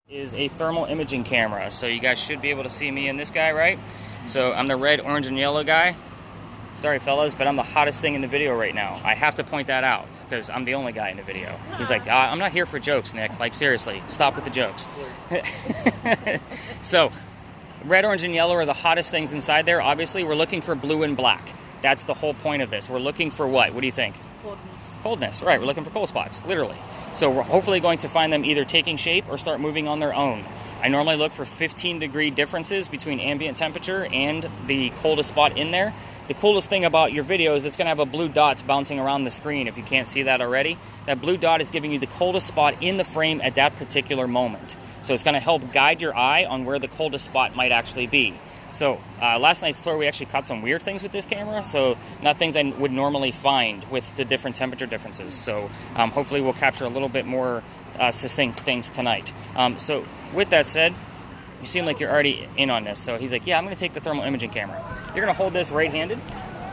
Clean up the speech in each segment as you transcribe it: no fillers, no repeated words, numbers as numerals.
Is a thermal imaging camera, so you guys should be able to see me in this guy, right? So I'm the red, orange, and yellow guy. Sorry fellas, but I'm the hottest thing in the video right now. I have to point that out because I'm the only guy in the video. He's like, I'm not here for jokes, Nick. Like, seriously, stop with the jokes. So red, orange, and yellow are the hottest things inside there. Obviously, we're looking for blue and black. That's the whole point of this. We're looking for what? What do you think? Coldness. Coldness, right. We're looking for cold spots, literally. So we're hopefully going to find them either taking shape or start moving on their own. I normally look for 15-degree differences between ambient temperature and the coldest spot in there. The coolest thing about your video is it's going to have a blue dot bouncing around the screen if you can't see that already. That blue dot is giving you the coldest spot in the frame at that particular moment. So it's going to help guide your eye on where the coldest spot might actually be. So last night's tour, we actually caught some weird things with this camera, so not things I would normally find with the different temperature differences. So hopefully we'll capture a little bit more succinct things tonight. So with that said, you seem like you're already in on this. So he's like, yeah, I'm going to take the thermal imaging camera. You're going to hold this right-handed,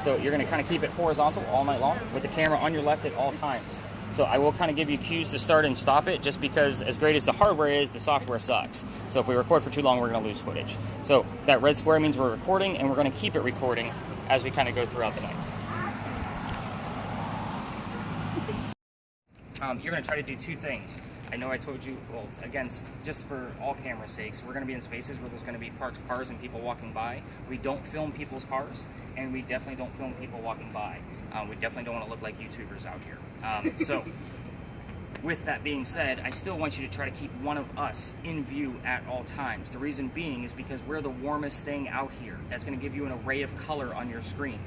so you're going to kind of keep it horizontal all night long with the camera on your left at all times. So I will kind of give you cues to start and stop it, just because as great as the hardware is, the software sucks. So if we record for too long, we're going to lose footage. So that red square means we're recording, and we're going to keep it recording as we kind of go throughout the night. You're going to try to do two things. I know I told you, well, again, just for all camera sakes, we're going to be in spaces where there's going to be parked cars and people walking by. We don't film people's cars, and we definitely don't film people walking by. We definitely don't want to look like YouTubers out here. So, with that being said, I still want you to try to keep one of us in view at all times. The reason being is because we're the warmest thing out here. That's going to give you an array of color on your screen.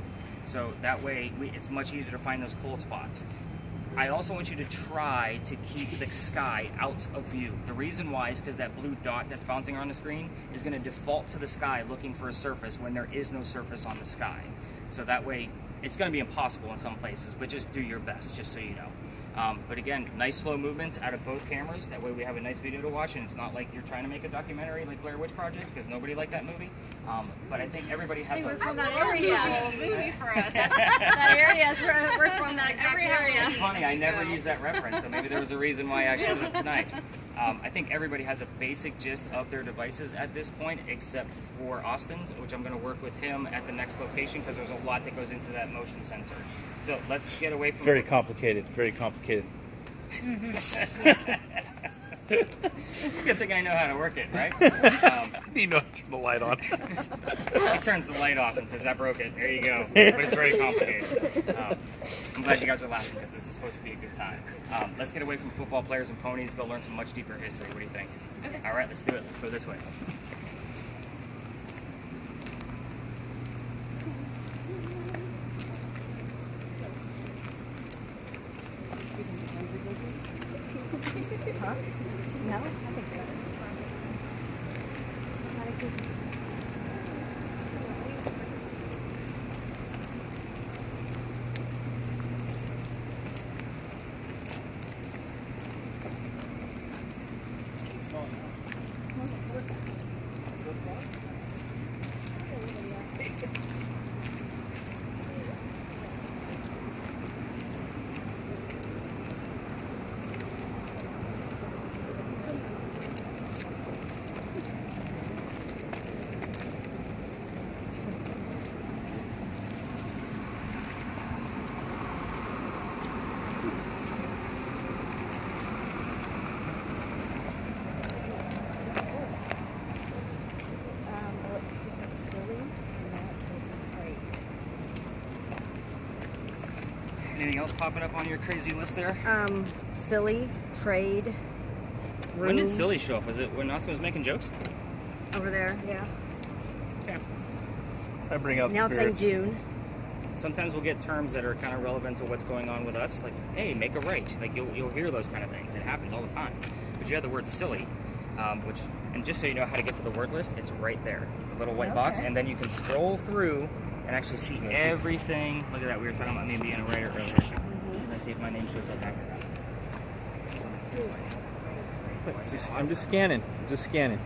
So that way, it's much easier to find those cold spots. I also want you to try to keep the sky out of view. The reason why is because that blue dot that's bouncing around the screen is going to default to the sky looking for a surface when there is no surface on the sky. So that way, it's going to be impossible in some places, but just do your best, just so you know. But again, nice slow movements out of both cameras. That way we have a nice video to watch, and it's not like you're trying to make a documentary like Blair Witch Project, because nobody liked that movie. But I think everybody has we're from that area. Movie for us. That area is where we're from. That exact area. It's funny, I never used that reference, so maybe there was a reason why I showed up tonight. I think everybody has a basic gist of their devices at this point, except for Austin's, which I'm going to work with him at the next location, because there's a lot that goes into that motion sensor. So let's get away from... Very complicated, very complicated. It's a good thing I know how to work it, right? You know, turn the light on. He turns the light off and says, I broke it. There you go. But it's very complicated. I'm glad you guys are laughing, because this is supposed to be a good time. Let's get away from football players and ponies, go learn some much deeper history. What do you think? Okay. All right, let's do it. Let's go this way. Huh? No? I think so. Anything else popping up on your crazy list there? Silly, trade, room. When did silly show up? Was it when Austin was making jokes? Over there, yeah. Okay. I bring out Now the it's like spirits. June. Sometimes we'll get terms that are kind of relevant to what's going on with us, like, hey, make a right. Like, you'll hear those kind of things. It happens all the time. But you have the word silly, which, and just so you know how to get to the word list, it's right there, the little white box, and then you can scroll through and actually see everything. Look at that, we were talking about me being a writer earlier. Let's see if my name shows up after that. I'm just scanning. Just scanning.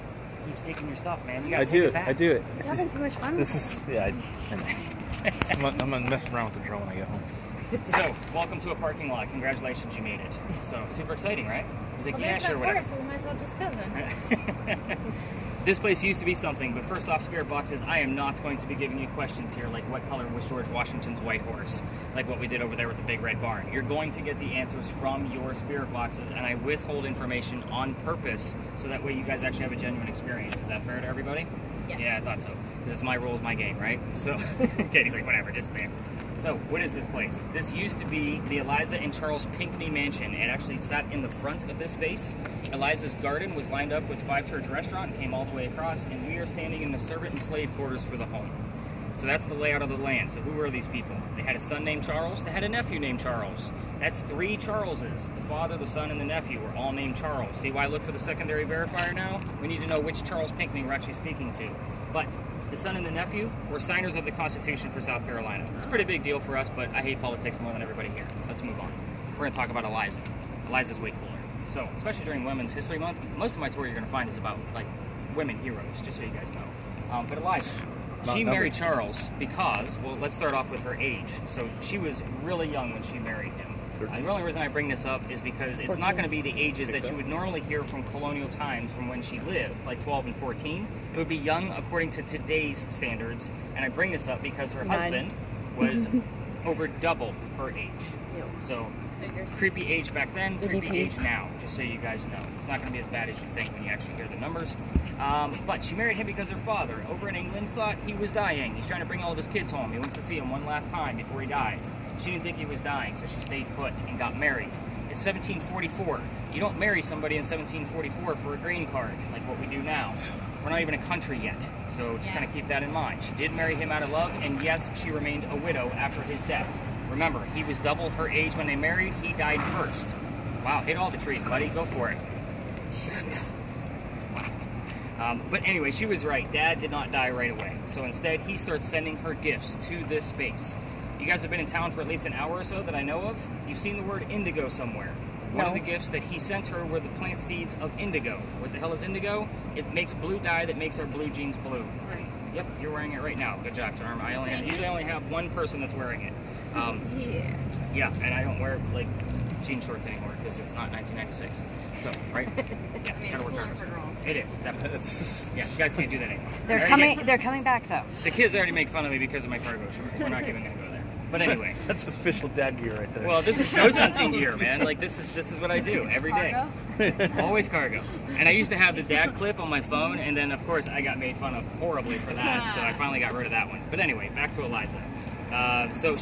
Keeps taking your stuff, man. You gotta I take do it it. back. I do it. He's having too much fun. This is yeah. I know. I'm gonna mess around with the drone when I get home. So, welcome to a parking lot. Congratulations, you made it. So, super exciting, right? He's like, Well, yeah, there's sure, that whatever. horse, so we might as well just go then. This place used to be something, but first off, Spirit Boxes, I am not going to be giving you questions here like what color was George Washington's white horse, like what we did over there with the big red barn. You're going to get the answers from your Spirit Boxes, and I withhold information on purpose so that way you guys actually have a genuine experience. Is that fair to everybody? Yeah, I thought so. Because it's my rules, my game, right? So, Katie's like, whatever, just there. So, what is this place? This used to be the Eliza and Charles Pinckney mansion. It actually sat in the front of this space. Eliza's garden was lined up with Five Church Restaurant and came all the way across, and we are standing in the servant and slave quarters for the home. So that's the layout of the land. So who were these people? They had a son named Charles. They had a nephew named Charles. That's 3 Charleses. The father, the son, and the nephew were all named Charles. See why I look for the secondary verifier now? We need to know which Charles Pinckney we're actually speaking to. But the son and the nephew were signers of the Constitution for South Carolina. It's a pretty big deal for us, but I hate politics more than everybody here. Let's move on. We're going to talk about Eliza. Eliza's way cooler. So, especially during Women's History Month, most of my tour you're going to find is about, like, women heroes, just so you guys know. But Eliza, she married Charles because, well, let's start off with her age. So she was really young when she married him. The only reason I bring this up is because it's not going to be the ages that you would normally hear from colonial times from when she lived, like 12 and 14. It would be young according to today's standards. And I bring this up because her husband was over double her age. So creepy age back then, creepy age now, just so you guys know. It's not going to be as bad as you think when you actually hear the numbers. But she married him because her father, over in England, thought he was dying. He's trying to bring all of his kids home. He wants to see them one last time before he dies. She didn't think he was dying, so she stayed put and got married. It's 1744. You don't marry somebody in 1744 for a green card, like what we do now. We're not even a country yet, so just kind of keep that in mind. She did marry him out of love, and yes, she remained a widow after his death. Remember, he was double her age when they married. He died first. Wow, hit all the trees, buddy. Go for it. But anyway, she was right. Dad did not die right away. So instead, he starts sending her gifts to this space. You guys have been in town for at least an hour or so that I know of. You've seen the word indigo somewhere. One of the gifts that he sent her were the plant seeds of indigo. What the hell is indigo? It makes blue dye that makes our blue jeans blue. Right. Yep, you're wearing it right now. Good job, Charm. Usually only have one person that's wearing it. Yeah, and I don't wear like jean shorts anymore because it's not 1996. So, right? Yeah, gotta work hard. It is. Definitely. Yeah, you guys can't do that anymore. They're coming back though. The kids already make fun of me because of my cargo shorts. We're not even gonna go there. But anyway, That's official dad gear right there. well, this is ghost hunting gear, man. Like this is what I do every day. Always cargo. And I used to have the dad clip on my phone, and then of course I got made fun of horribly for that. So I finally got rid of that one. But anyway, back to Eliza. So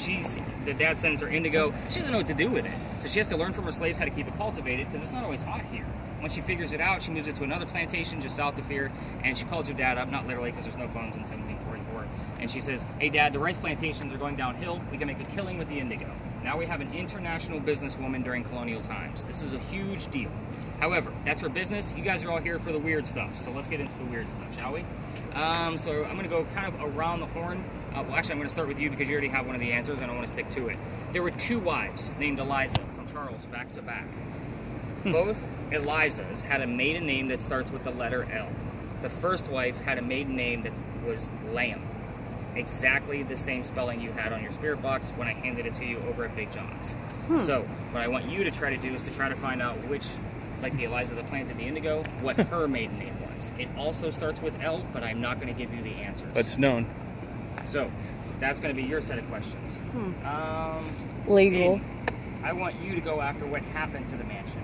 the dad sends her indigo. She doesn't know what to do with it. So she has to learn from her slaves how to keep it cultivated because it's not always hot here. Once she figures it out, she moves it to another plantation just south of here, and she calls her dad up, not literally because there's no phones in 1744, and she says, hey dad, the rice plantations are going downhill. We can make a killing with the indigo. Now we have an international businesswoman during colonial times. This is a huge deal. However, that's her business. You guys are all here for the weird stuff, so let's get into the weird stuff, shall we? So I'm going to go kind of around the horn. Well, actually, I'm going to start with you because you already have one of the answers, and I want to stick to it. There were 2 wives named Eliza from Charles back to back. Both Elizas had a maiden name that starts with the letter L. The first wife had a maiden name that was Lamb. Exactly the same spelling you had on your spirit box when I handed it to you over at Big John's. So what I want you to try to do is to try to find out which, like the Eliza that planted the indigo, what her maiden name was. It also starts with L, but I'm not going to give you the answers. That's known. So that's going to be your set of questions. Legal. Amy, I want you to go after what happened to the mansion.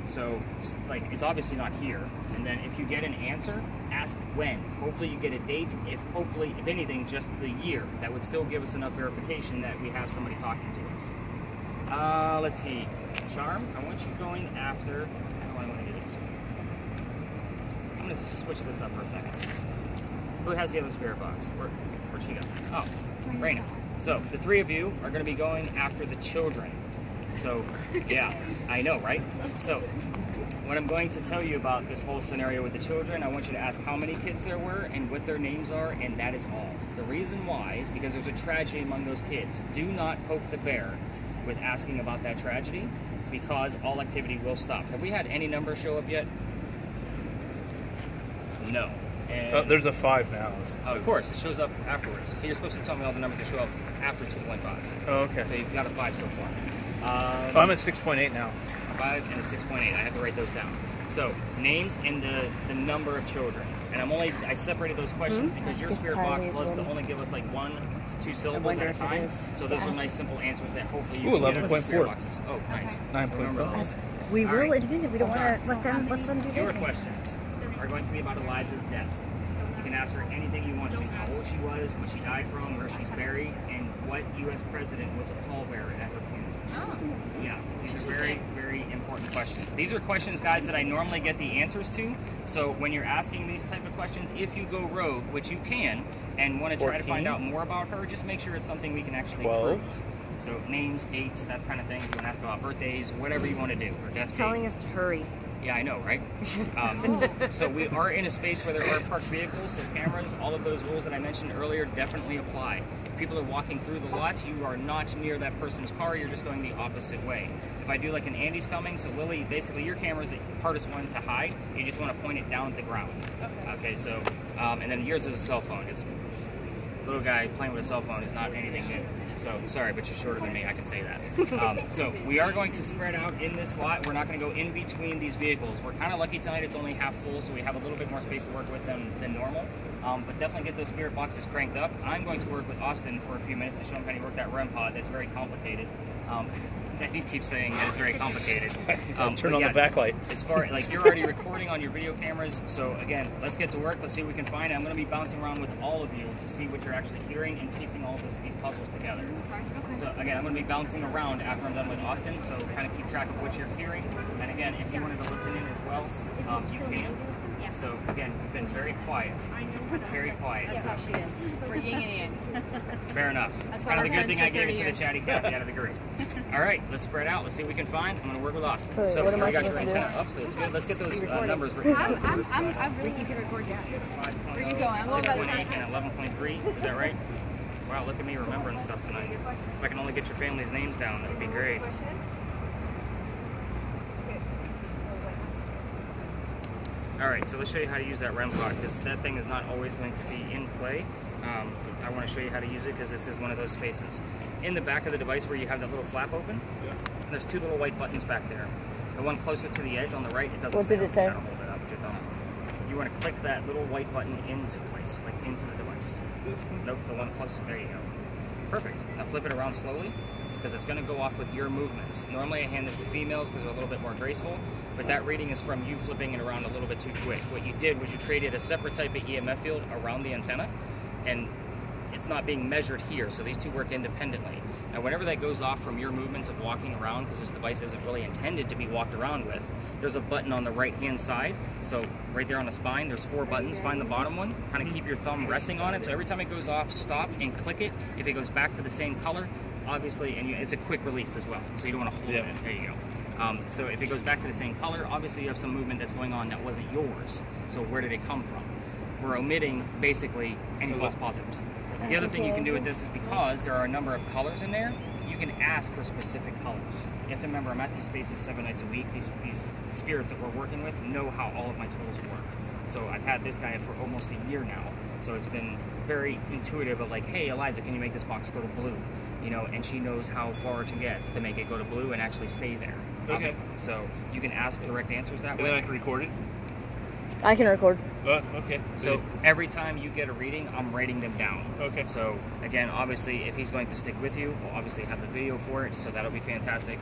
So, like, it's obviously not here. And then if you get an answer, ask when. Hopefully you get a date. If anything, just the year. That would still give us enough verification that we have somebody talking to us. Let's see. Charm, I want you going after... How do I want to do this? I'm going to switch this up for a second. Who has the other spirit box? Where'd she go? Oh, Raina. So, the 3 of you are going to be going after the children. So, yeah, I know, right? So, what I'm going to tell you about this whole scenario with the children, I want you to ask how many kids there were and what their names are, and that is all. The reason why is because there's a tragedy among those kids. Do not poke the bear with asking about that tragedy, because all activity will stop. Have we had any numbers show up yet? No. And There's a 5 now. of course, it shows up afterwards. So you're supposed to tell me all the numbers that show up after 2.5. Oh, okay. So you've got a 5 so far. I'm at 6.8 now. 6.5 and a 6.8. I have to write those down. So names and the number of children. And I separated those questions because your spirit box loves to only give us like 1 to 2 syllables at a time. So those are nice simple answers that hopefully you can get out of spirit boxes. Oh, nice. 9.4. We will admit it. We don't want to let them do Your that. questions are going to be about Eliza's death. You can ask her anything you want to. How old she was, what she died from, where she's buried, and what U.S. president was a pallbearer at her funeral. Oh. Yeah, these are very, very important questions. These are questions, guys, that I normally get the answers to. So when you're asking these type of questions, if you go rogue, which you can, and want to try to find out more about her, just make sure it's something we can actually prove. So names, dates, that kind of thing. You want to ask about birthdays, whatever you want to do. Or death date. Telling us to hurry. Yeah, I know, right? So we are in a space where there are parked vehicles, so cameras, all of those rules that I mentioned earlier definitely apply. If people are walking through the lot, you are not near that person's car, you're just going the opposite way. If I do like an Andy's coming, so Lily, basically your camera is the hardest one to hide, you just want to point it down at the ground. Okay, so, and then yours is a cell phone. It's little guy playing with a cell phone is not anything good. So, sorry, but you're shorter than me, I can say that. So, we are going to spread out in this lot. We're not going to go in between these vehicles. We're kind of lucky tonight, it's only half full, so we have a little bit more space to work with than normal. But definitely get those spirit boxes cranked up. I'm going to work with Austin for a few minutes to show him how to work that REM pod. That's very complicated. That he keeps saying that it's very complicated. Turn on the backlight. As far like you're already recording on your video cameras, so again, let's get to work. Let's see what we can find. I'm going to be bouncing around with all of you to see what you're actually hearing and piecing all these puzzles together. So again, I'm going to be bouncing around after I'm done with Austin, so kind of keep track of what you're hearing. And again, if you wanted to listen in as well, you can. So again, you've been very quiet. Very quiet. That's how she is. We're yin and yang. Fair enough. That's kind why of the we're good thing I friends for gave it 30 to the years. chatty Cathy out of the group. All right, let's spread out. Let's see what we can find. I'm going to work with Austin. So, So what am we I got your supposed to do? antenna up, so it's good. Let's get those numbers written down. I'm really good at record, yeah. Where you going? I'm going by the 6.8 and 11.3. Is that right? Wow, look at me remembering stuff tonight. If I can only get your family's names down, that would be great. Alright, so let's show you how to use that REM pod, because that thing is not always going to be in play. I want to show you how to use it, because this is one of those spaces. In the back of the device where you have that little flap open, there's two little white buttons back there. The one closer to the edge on the right, it doesn't What did it say? Hold it up with your thumb. You want to click that little white button into place, like into the device. Nope, the one closer. There you go. Perfect. Now flip it around slowly, because it's going to go off with your movements. Normally I hand this to females because they're a little bit more graceful, but that reading is from you flipping it around a little bit too quick. What you did was you created a separate type of EMF field around the antenna, and it's not being measured here, so these two work independently. Now whenever that goes off from your movements of walking around, because this device isn't really intended to be walked around with, there's a button on the right hand side. So right there on the spine, there's 4 buttons. Find the bottom one, kind of keep your thumb resting on it, so every time it goes off, stop and click it. If it goes back to the same color, obviously, and it's a quick release as well, so you don't want to hold it. There you go. So if it goes back to the same color, obviously you have some movement that's going on that wasn't yours. So where did it come from? We're omitting basically any false positives. The other thing you can do with this is because there are a number of colors in there, you can ask for specific colors. You have to remember, I'm at these spaces 7 nights a week. These spirits that we're working with know how all of my tools work. So I've had this guy for almost a year now. So it's been very intuitive of like, hey, Eliza, can you make this box go to blue? You know, and she knows how far to get to make it go to blue and actually stay there. Okay. Obviously. So you can ask direct answers that And way. then I can record it? I can record. Okay. So every time you get a reading, I'm writing them down. Okay. So again, obviously, if he's going to stick with you, we'll obviously have the video for it, so that'll be fantastic.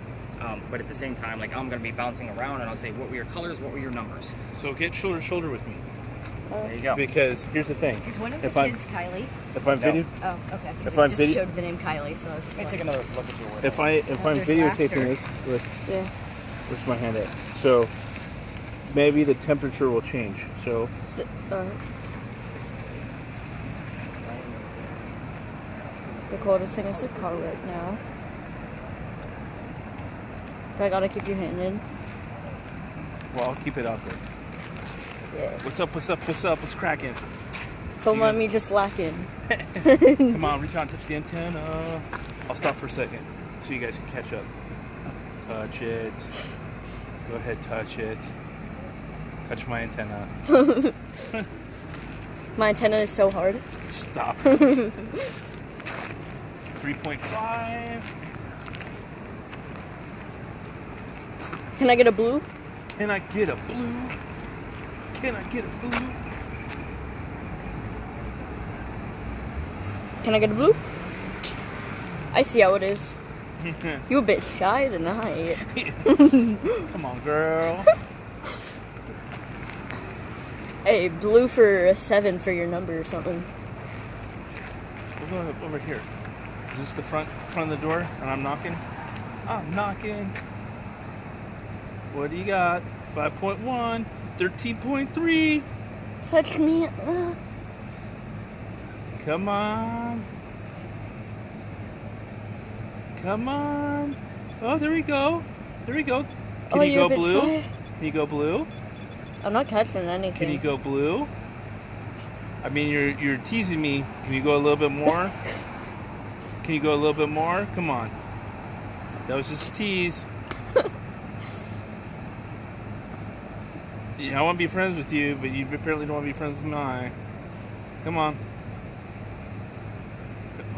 But at the same time, like I'm going to be bouncing around, and I'll say, what were your colors? What were your numbers? So get shoulder to shoulder with me. There you go. Because here's the thing. Is one of the If I'm- kids Kylie? If I'm video, Oh, okay. If It I'm just video- showed the name Kylie, so I was just Let me take like, another look at your word. if I'm there's videotaping laughter. this with yeah. where's my hand at? So maybe the temperature will change. So The coldest thing is the car right now. But I gotta keep your hand in. well, I'll keep it out there. Yeah. What's up? What's up? What's up? What's cracking? Don't let me just lack in. Come on, reach out, touch the antenna. I'll stop for a second so you guys can catch up. Touch it. Go ahead, touch it. Touch my antenna. My antenna is so hard. Stop. 3.5. Can I get a blue? Can I get a blue? Can I get a blue? Can I get a blue? I see how it is. You a bit shy tonight. Come on, girl. Hey, blue for a 7 for your number or something. We'll go over here. Is this the front of the door? And I'm knocking? I'm knocking. What do you got? 5.1, 13.3. Touch me. Come on. Come on. Oh, there we go. There we go. Can you you're go a bit blue? shy. Can you go blue? I'm not catching anything. Can you go blue? I mean, you're teasing me. Can you go a little bit more? Can you go a little bit more? Come on. That was just a tease. Yeah, I want to be friends with you, but you apparently don't want to be friends with me. Come on.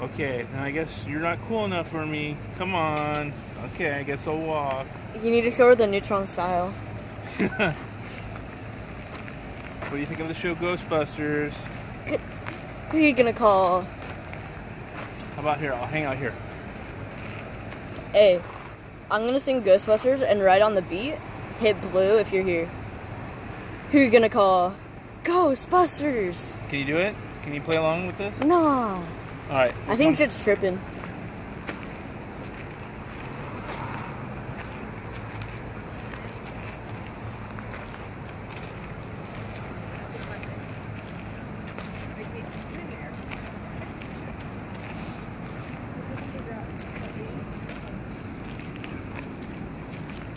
Okay, then I guess you're not cool enough for me. Come on. Okay, I guess I'll walk. You need to show her the neutron style. What do you think of the show Ghostbusters? Who are you gonna call? How about here? I'll hang out here. Hey, I'm gonna sing Ghostbusters and right on the beat, hit blue if you're here. Who are you gonna call? Ghostbusters! Can you do it? Can you play along with this? Nah. Alright. I think it's tripping.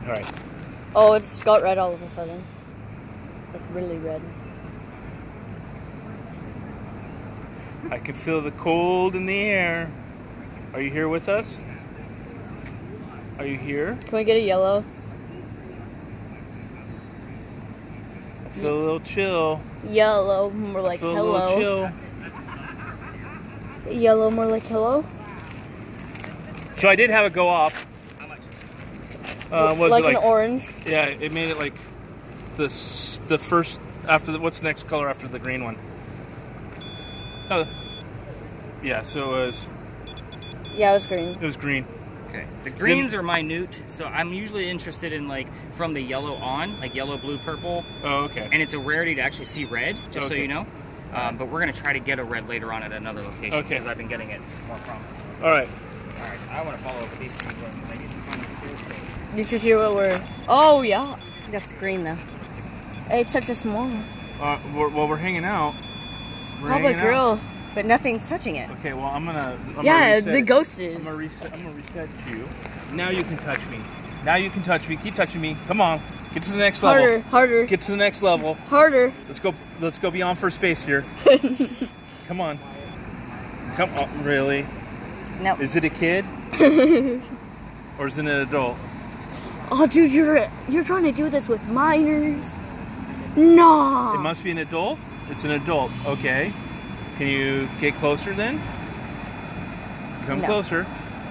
Alright. Oh, it's got red all of a sudden. Like really red. I can feel the cold in the air. Are you here with us? Are you here? Can we get a yellow? I feel a little chill. Yellow, more like I feel hello. a little chill. Yellow, more like hello. So I did have it go off. How much? Was like it an orange. Yeah, it made it like the first after the what's the next color after the green one? Oh, yeah. So it was. Yeah, it was green. It was green. Okay. The greens are minute, so I'm usually interested in like from the yellow on, like yellow, blue, purple. Oh, okay. And it's a rarity to actually see red, just so Okay. you know. But we're gonna try to get a red later on at another location Okay. because I've been getting it more prominent. All right. All right. I want to follow up with these two because I need to find the clear space. You should hear what we're. Oh yeah. That's green though. Hey, touch this more. We're hanging out. We're How hanging about grill? But nothing's touching it. Okay. Well, I'm gonna Yeah, reset. the ghost is. I'm gonna reset you. Now you can touch me. Now you can touch me. Keep touching me. Come on. Get to the next level. Harder, harder, Get to the next level. harder. Let's go beyond first base here. Come on. Come on. Really? No. Is it a kid? Or is it an adult? Oh, dude, you're trying to do this with minors. No. It must be an adult? It's an adult. Okay. Can you get closer then? Come No. closer.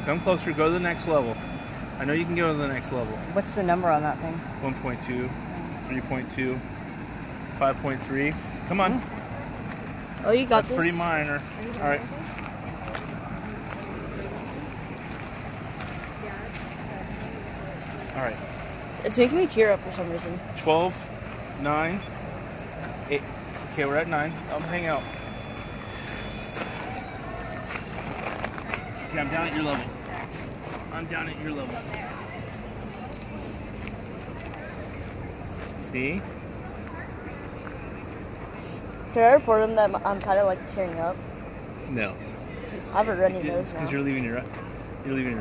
Come closer. Go to the next level. I know you can go to the next level. What's the number on that thing? 1.2, 3.2, 5.3. Come on. Oh, you got That's this. pretty minor. All right. All right. It's making me tear up for some reason. 12, 9, 8. Okay, we're at 9. I'm hang out. Okay, I'm down at your level. I'm down at your level. See? Should I report him that I'm kind of like tearing up? No. I have a runny It's nose because now. you're leaving your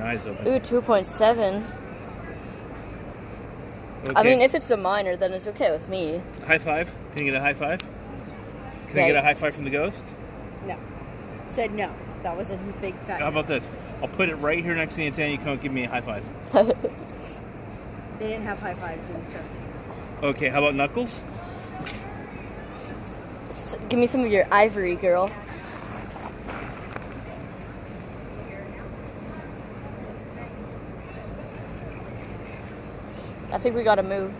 eyes open. Ooh, 2.7. Okay. I mean, if it's a minor, then it's okay with me. High five? Can you get a high five? Can Yeah. I get a high five from the ghost? No. Said no. That was a big fat. How about this? I'll put it right here next to the antenna. You come give me a high five. They didn't have high fives in 17. Okay, how about knuckles? Give me some of your ivory, girl. I think we gotta move.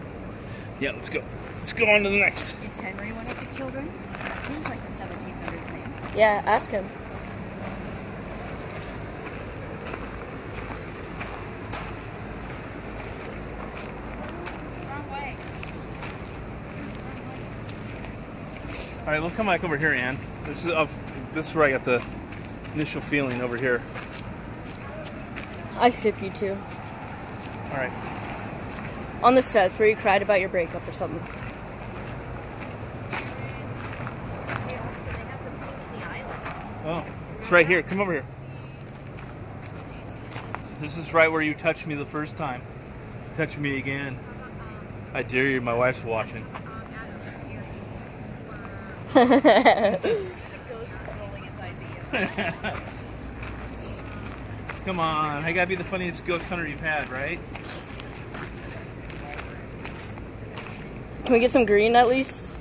Yeah, let's go. Let's go on to the next. Is Henry one of the children? That seems like the 1700s name. Yeah, ask him. Wrong way. All right, we'll come back over here, Ann. This is where I got the initial feeling over here. I skip you too. All right. On the steps where you cried about your breakup or something. Oh, it's right here. Come over here. This is right where you touched me the first time. Touch me again. I dare you. My wife's watching. Come on. I gotta be the funniest ghost hunter you've had, right? Can we get some green at least?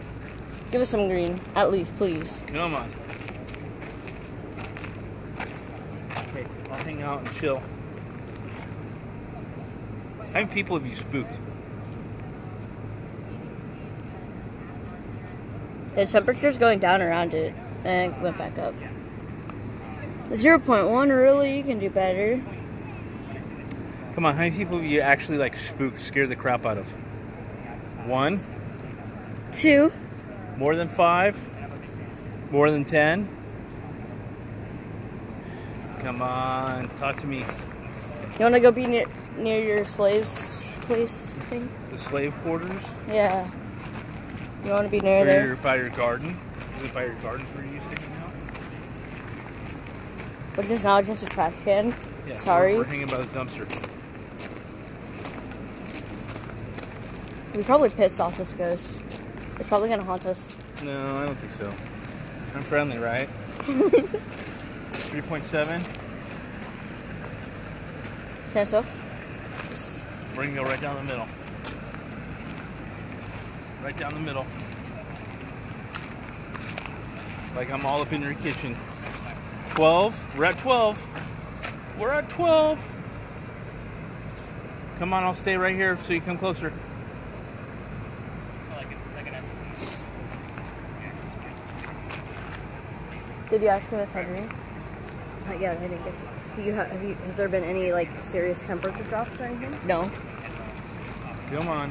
Give us some green, at least, please. Come on. Okay, I'll hang out and chill. How many people have you spooked? The temperature's going down around it, and it went back up. 0.1, really? You can do better. Come on, how many people have you actually like spooked, scared the crap out of? 1? 2. More than 5? More than 10? Come on, talk to me. You want to go be near your slaves place thing? The slave quarters? Yeah. You want to be near there? By your garden? Is it by your garden where you used to hang out? Which is now just a trash can. Yeah, Sorry. We're hanging by the dumpster. We probably pissed off this ghost. It's probably going to haunt us. No, I don't think so. I'm friendly, right? 3.7. Stand still. We're gonna go right down the middle. Right down the middle. Like I'm all up in your kitchen. 12. We're at 12. We're at 12. Come on, I'll stay right here so you come closer. So like an SSD. Did you ask him if Henry? Yeah, I didn't get to. Do you has there been any like serious temperature drops or anything? No. Come on.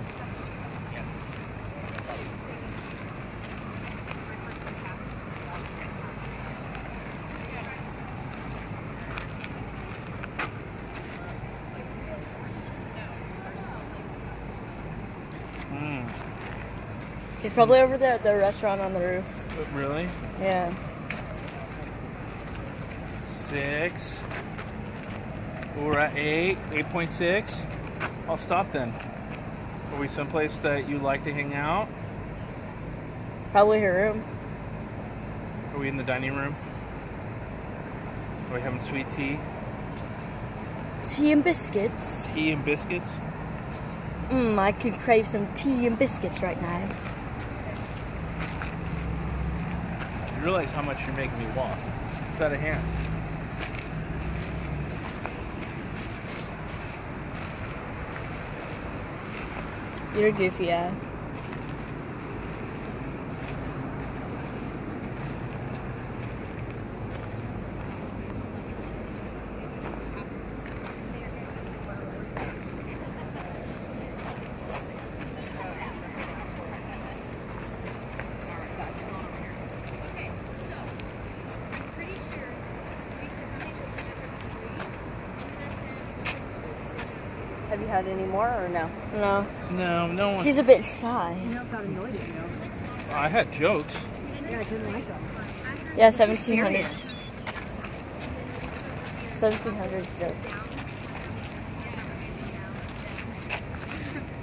She's probably over there at the restaurant on the roof. Really? Yeah. 6. We're at 8. 8.6. I'll stop then. Are we someplace that you like to hang out? Probably her room. Are we in the dining room? Are we having sweet tea? Tea and biscuits. Tea and biscuits? I could crave some tea and biscuits right now. You realize how much you're making me walk. It's out of hand. You're a goofy, yeah. Have you had any more or no? No. No one. She's a bit shy. You know about annoyed it, you know. I had jokes. Yeah, I didn't like them. Yeah, 1700. 1700 joke.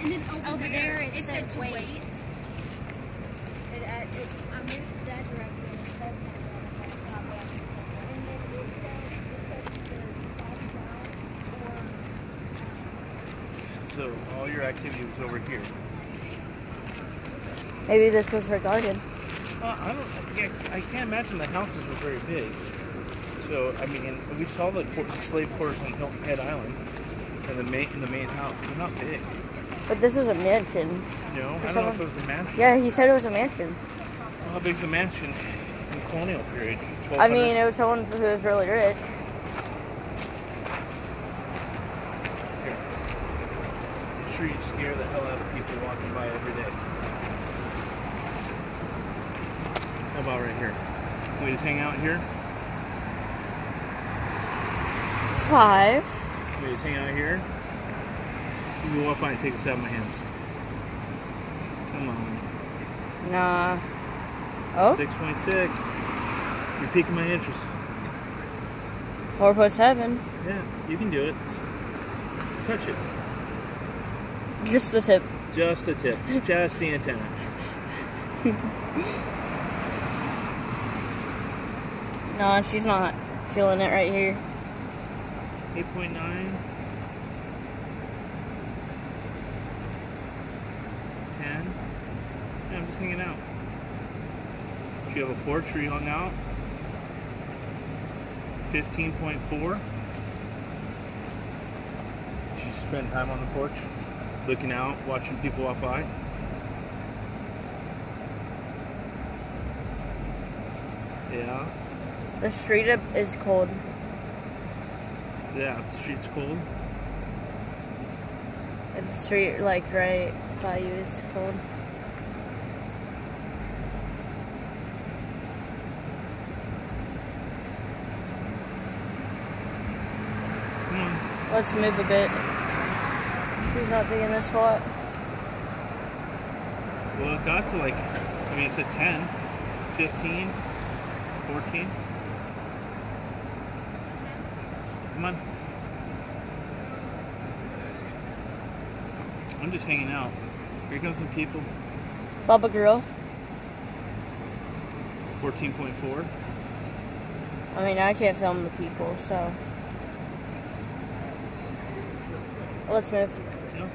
And then over there it said to wait. I moved that direction. So all your activity was over here. Maybe this was her garden. I can't imagine the houses were very big. So I mean, we saw the slave quarters on Hilton Head Island, and the main house. They're not big. But this is a mansion. You know, I don't know if it was a mansion. Yeah, he said it was a mansion. Well, how big's a mansion in the colonial period? I mean, it was someone who was really rich. Here. I'm sure you scare the hell out of people walking by every day. How about right here? Can we just hang out here? 5. Can we just hang out here? You can walk by and take a set of my hands. Come on. Nah. Oh? 6.6. You're piquing my interest. 4.7. Yeah, you can do it. Touch it. Just the tip. Just the tip. Just the antenna. No, she's not feeling it right here. 8.9. 10. Yeah, I'm just hanging out. Do you have a porch where you hung out? 15.4. Did you spend time on the porch? Looking out, watching people walk by? Yeah. The street is cold. Yeah, the street's cold. And the street, like, right by you is cold. Let's move a bit. She's not big in this spot. Well, it got to like, I mean, it's a 10, 15, 14. Come on. I'm just hanging out. Here comes some people. Baba girl. 14.4. I mean, I can't film the people, so. Let's move. No.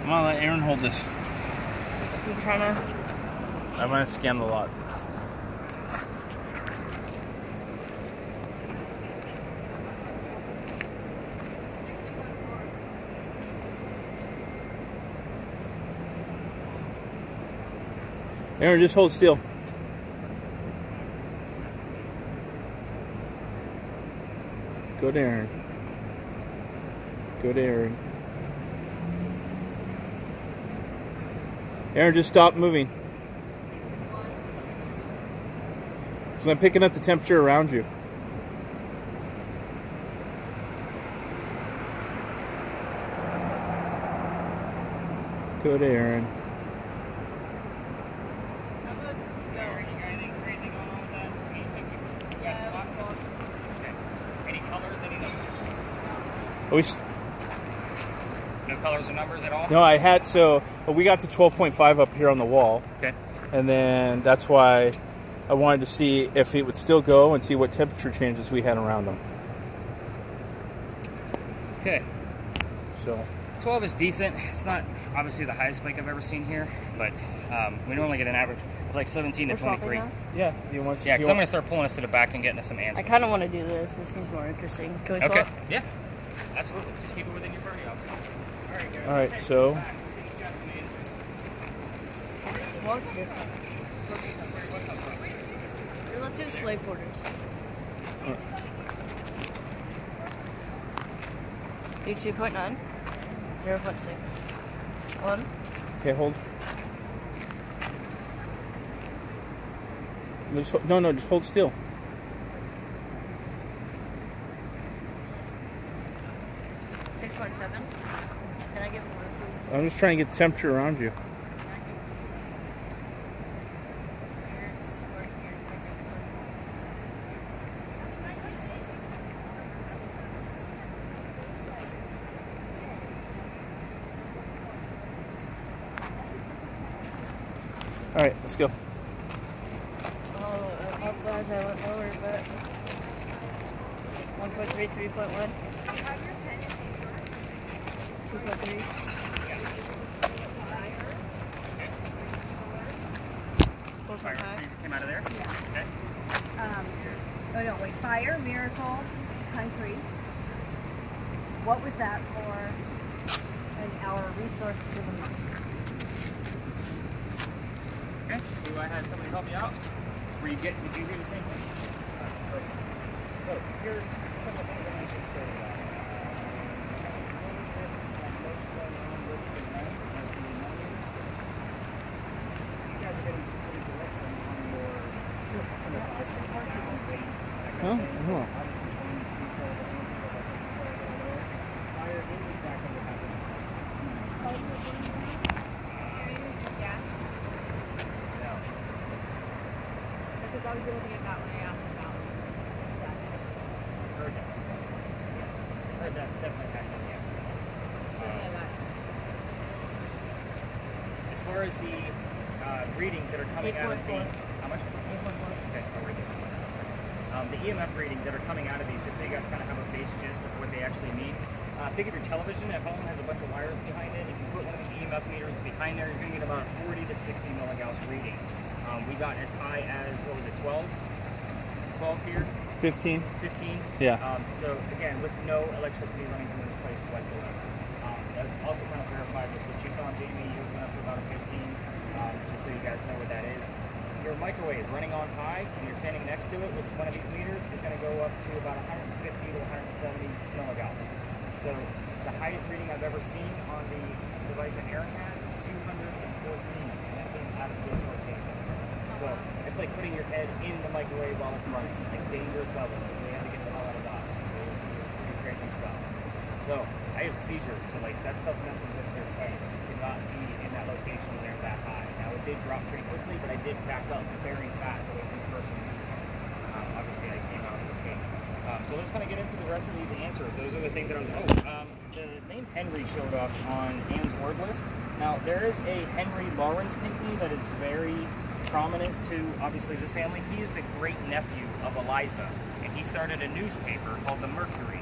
Come on, let Aaron hold this. You trying to? I'm gonna scan the lot. Aaron, just hold still. Go to Aaron. Go to Aaron. Aaron, just stop moving. Because I'm picking up the temperature around you. Go to Aaron. No colors or numbers at all? No, I had, so we got to 12.5 up here on the wall. Okay. And then that's why I wanted to see if it would still go and see what temperature changes we had around them. Okay. So 12 is decent. It's not obviously the highest spike I've ever seen here, but we normally get an average of like 17 to 23. yeah, you want? Yeah, because I'm going to start pulling us to the back and getting us some I answers. kind of want to do this. This seems more interesting. Can we swap? Okay. Yeah. Absolutely. Just keep it within your birdie, obviously. All right, so Walk different. Or let's do the slave quarters. Do 2.9, 0.6, 1. okay, hold. No, just hold still. 6.7. Can I get more, please? I'm just trying to get the temperature around you. All right, let's go. Oh, I apologize, I went lower, but 1.3, 3.1. 2.3. fire. Okay. These came out of there? Yeah. Okay. Oh no, wait. Fire, miracle, country. What was that for? And our resource for the month. Okay. So I had somebody help you out. Did you do the same thing? So here's a couple of things I want to show you about. You guys are getting pretty direction on your Huh? Oh. fire is exactly what happened. No. Because I was looking at that when I asked about it. Heard that. Heard that definitely happened, yeah. As far as the readings that are coming out of the... 8.4. How much? 8.4. Okay, I'll read it. The EMF readings that are coming out of these, just so you guys kind of have a base gist of what they actually mean. Think of your television at home, has a bunch of wires behind it. If you put one of these EMF meters behind there, you're going to get about a 40 to 60 milligauss reading. We got as high as, what was it, 12? 12 here? 15. 15? Yeah. So again, with no electricity running through this place whatsoever. That's also kind of verified with what you found, Jamie. You went up to about a 15, just so you guys know what that is. Your microwave running on high, and you're standing next to it with one of these meters, is going to go up to about 150 to 170 milligauss. So the highest reading I've ever seen on the device that Aaron has is 214, and that came out of this location. So it's like putting your head in the microwave while it's running. It's like dangerous levels. We had to get the hell out of Dodge. It was crazy stuff. So I have seizures, so like that stuff messes with your head. To not be in that location when they're that high. Now it did drop pretty quickly, but I did back up very fast away from the person using it. Obviously I came out okay. So let's kind of get into the rest of these answers. Those are the things that I was. The name Henry showed up on Anne's word list. Now there is a Henry Lawrence Pinckney that is very prominent to obviously this family. He is the great nephew of Eliza, and he started a newspaper called the Mercury.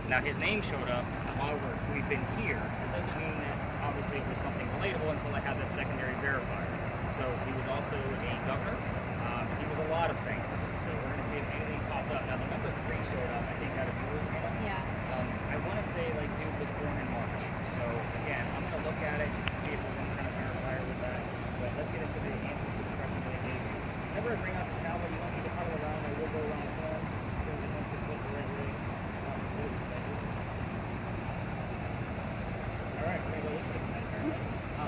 Now his name showed up while we've been here. It doesn't mean that obviously it was something relatable until I had that secondary verifier. So he was also a governor. He was a lot of things. So we're going to see if anything popped up. Now the number 3 showed up, I think, out of yours, Hannah. Yeah. I want to say like dude was born in March. So again, I'm going to look at it just to see if there's any kind of verifier with that. But let's get into the answers to the questions that I gave you. Whenever I bring out the towel, you want me to huddle around, I will go around the horn so that once we flip the right way. Alright, we're going to go listen to this apparently.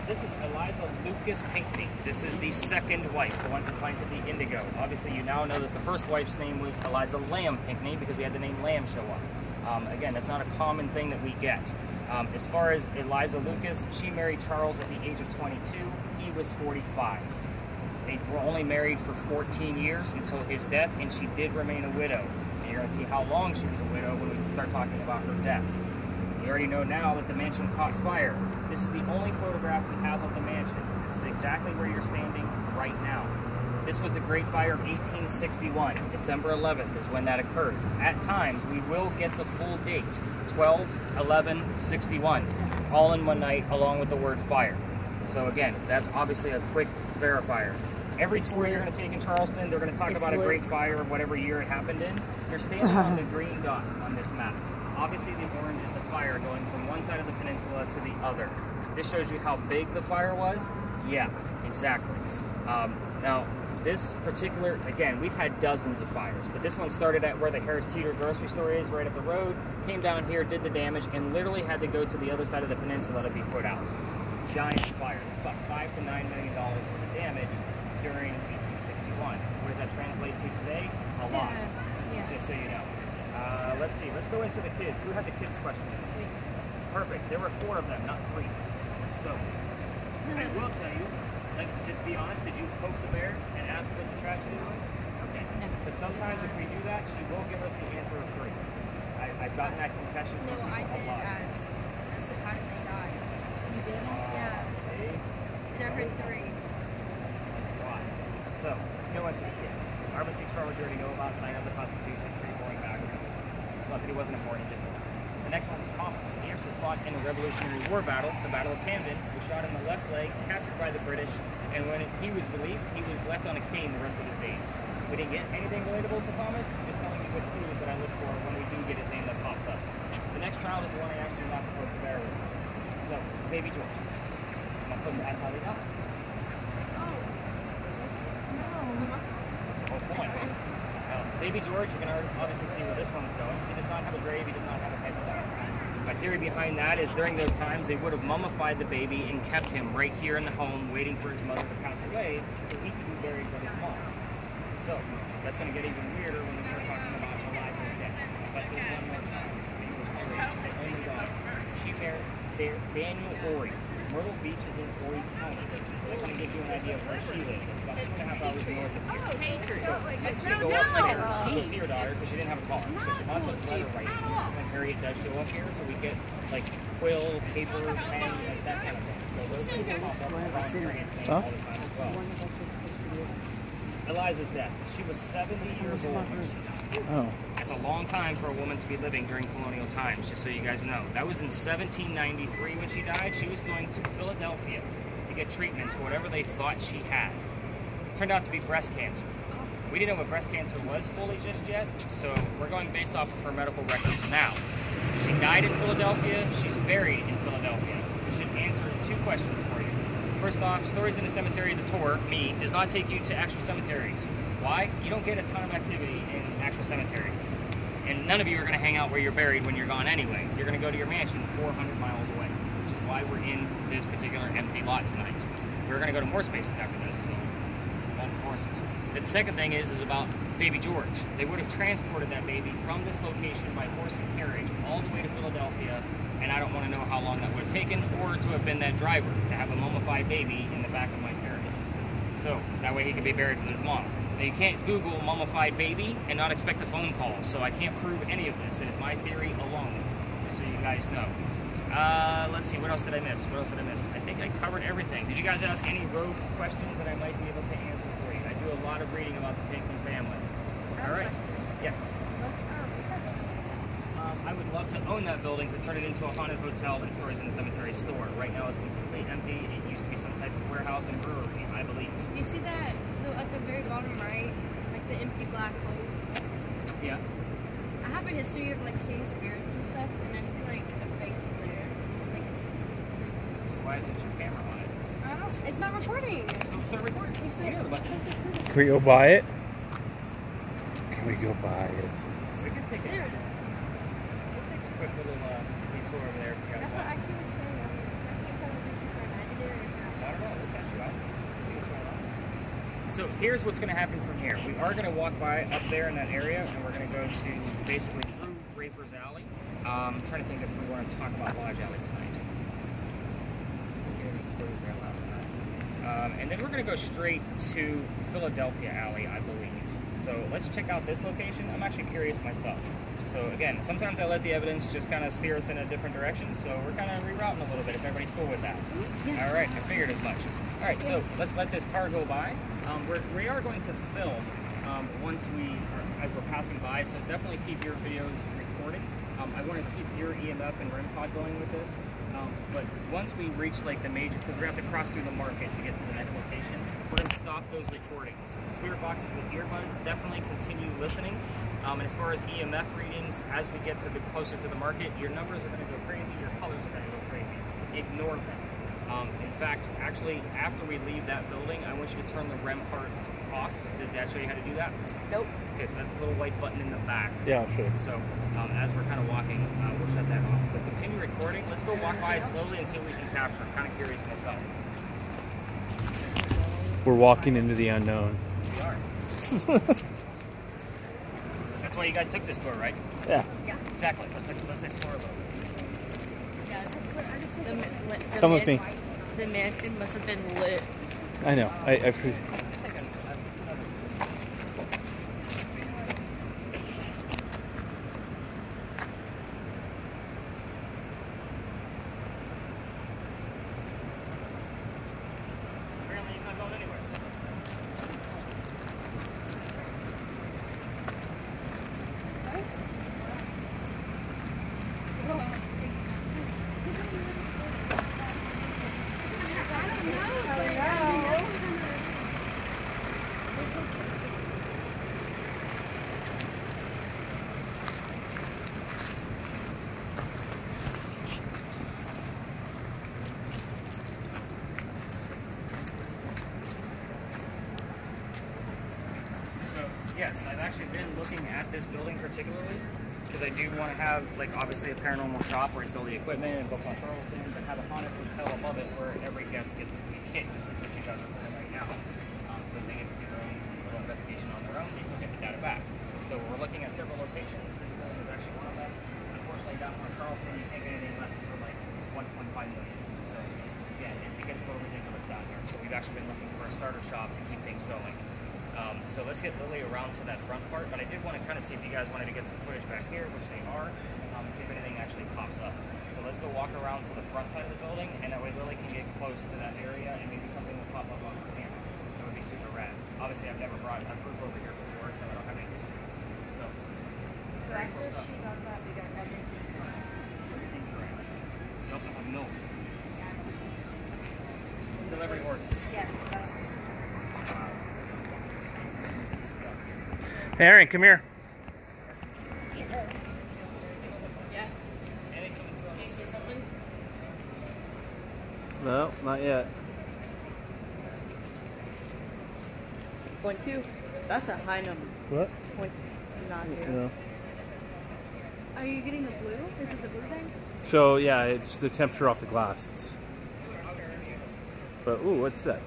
This is Eliza Lucas Pinckney. This is the second wife, the one who finds it the indigo. Obviously, you now know that the first wife's name was Eliza Lamb Pinckney because we had the name Lamb show up. Again, that's not a common thing that we get. As far as Eliza Lucas, she married Charles at the age of 22. He was 45. They were only married for 14 years until his death, and she did remain a widow. And you're going to see how long she was a widow when we start talking about her death. You already know now that the mansion caught fire. This is the only photograph we have of the mansion. This is exactly where you're standing right now. This was the Great Fire of 1861. December 11th is when that occurred. At times, we will get the full date, 12/11/61, all in one night, along with the word fire. So again, that's obviously a quick verifier. Every tour you're going to take in Charleston, they're going to talk about a Great Fire of whatever year it happened in. You're standing on the green dots on this map. Obviously, the orange is the fire going from one side of the peninsula to the other. This shows you how big the fire was. Yeah, exactly. Now, this particular, again, we've had dozens of fires, but this one started at where the Harris Teeter grocery store is, right up the road, came down here, did the damage, and literally had to go to the other side of the peninsula to be put out. Giant fire. It's about $5 to $9 million worth of damage during 1861. What does that translate to today? A lot. Yeah. Just so you know. Let's see. Let's go into the kids. Who had the kids' questions? Perfect. There were 4 of them, not 3. So, I will tell you, like, just be honest, did you poke the bear and ask what the tragedy was? Okay. Because sometimes if we do that, she will give us the answer of 3. I've gotten that confession from people a lot. I said, how did they die? You did? Yeah. See? And I heard 3. Why? So, let's go into the kids. Obviously, Charles, you already know about sign of the Constitution, pretty boring background. Not that he wasn't important, just boring. The next one was Thomas. He actually fought in a Revolutionary War battle, the Battle of Camden, was shot in the left leg, captured by the British, and when he was released, he was left on a cane the rest of his days. We didn't get anything relatable to Thomas, just telling you what clues that I look for when we do get his name that pops up. The next child is the one I asked you not to poke the bear with. So, baby George. Am I supposed to ask how they got? Oh, boy. Baby George, you can obviously see where this one's going. He does not have a grave, he does not have a headstone. My theory behind that is during those times, they would have mummified the baby and kept him right here in the home, waiting for his mother to pass away so he could be buried with his mom. So, that's going to get even weirder when we start talking about Eliza's death. But there's one more time. He was married to the only daughter. She married Daniel Ori. Myrtle Beach is in Ori County. That kind of gives you an idea of where she lives. It's about 2.5 hours north of here. So, next we go up there to go see her daughter because she didn't have a car. So she wants a letter writing when Harriet does show up here, so we get like quill, paper, pen, like that kind of thing. So those things pop up around Harriet's name all the time as well. Eliza's death. She was 70 years old when she died. Oh. That's a long time for a woman to be living during colonial times, just so you guys know. That was in 1793 when she died. She was going to Philadelphia to get treatments for whatever they thought she had. It turned out to be breast cancer. We didn't know what breast cancer was fully just yet, so we're going based off of her medical records now. She died in Philadelphia. She's buried in Philadelphia. We should answer 2 questions for you. First off, Stories in the Cemetery, the tour, me, does not take you to actual cemeteries. Why? You don't get a ton of activity in actual cemeteries. And none of you are going to hang out where you're buried when you're gone anyway. You're going to go to your mansion 400 miles away, which is why we're in this particular empty lot tonight. We're going to go to more spaces after this, so hold horses. The second thing is about baby George. They would have transported that baby from this location by horse and carriage all the way to Philadelphia, and I don't want to know how long that would have taken, or to have been that driver, to have a mummified baby in the back of my carriage. So, that way he could be buried with his mom. Now, you can't Google mummified baby and not expect a phone call, so I can't prove any of this. It is my theory alone, just so you guys know. Let's see, what else did I miss? I think I covered everything. Did you guys ask any rogue questions that I might be able to answer for you? I do a lot of reading about the Pinckney family. All right. Yes. I would love to own that building to turn it into a haunted hotel and Stories in the Cemetery store. Right now it's completely empty. It used to be some type of warehouse and brewery, I believe. Do you see that at the very bottom right, like the empty black hole? Yeah. I have a history of like seeing spirits and stuff, and I see like a face in there. Like, So why isn't your camera on it? I don't know. It's not recording. So start recording. You know the button. Can we go buy it? Can we go buy it? We can take it. There it is. Quick little detour over there. If you guys That's what I keep saying. I can't tell if it's just my imaginary or not. I don't know. We'll test you out. See what's going on. So here's what's going to happen from here. We are going to walk by up there in that area, and we're going to go to basically through Rafer's Alley. I'm trying to think if we want to talk about Lodge Alley tonight. We closed there last time. And then we're going to go straight to Philadelphia Alley, I believe. So let's check out this location. I'm actually curious myself. So again, sometimes I let the evidence just kind of steer us in a different direction, so we're kind of rerouting a little bit if everybody's cool with that. All right, I figured as much. All right, so let's let this car go by. We are going to film as we're passing by, so definitely keep your videos recording. I want to keep your EMF and REM pod going with this, but once we reach like the major, because we're going to have to cross through the market to get to the next location, we're going to stop those recordings. Spirit boxes with earbuds, definitely continue listening. And as far as EMF readings, as we get closer to the market, your numbers are going to go crazy, your colors are going to go crazy. Ignore them. In fact, actually, after we leave that building, I want you to turn the REM part off. Did I show you how to do that? Nope. Okay, so that's the little white button in the back. Yeah, I'll show you. So as we're kind of walking, we'll shut that off. But continue recording. Let's go walk by it slowly and see what we can capture. I'm kind of curious myself. We're walking into the unknown. We are. That's why you guys took this tour, right? Yeah. Exactly. Let's explore a little. Yeah, that's what I just think. Come with me. The mansion must have been lit. I know. I Apparently he's not going anywhere. I don't know. Yes, I've actually been looking at this building particularly because I do want to have, like, obviously a paranormal shop where I sell the equipment and books on Charleston, but have a haunted hotel above it where every guest gets a free kit, just like what you guys are doing right now. So they get to do their own little investigation on their own. They still get the data back. So we're looking at several locations. This building is actually one of them. Unfortunately, downtown Charleston, you can't get anything less than for like 1.5 million. So yeah, it gets a little ridiculous down here. So we've actually been looking for a starter shop to keep things going. So let's get Lily around to that front part, but I did want to kind of see if you guys wanted to get some footage back here, which they are, and see if anything actually pops up. So let's go walk around to the front side of the building, and that way Lily can get close to that area, and maybe something will pop up on her camera. That would be super rad. Obviously, I've never brought a group over here before, so I don't have any history. So, very cool stuff. Everything correct. We also have milk. Delivery horse. Yes. Hey, Aaron, come here. Yeah. Did you see something? No, not yet. 0.2. That's a high number. What? Not here. No. Are you getting the blue? Is it the blue thing? So yeah, it's the temperature off the glass. But ooh, what's that?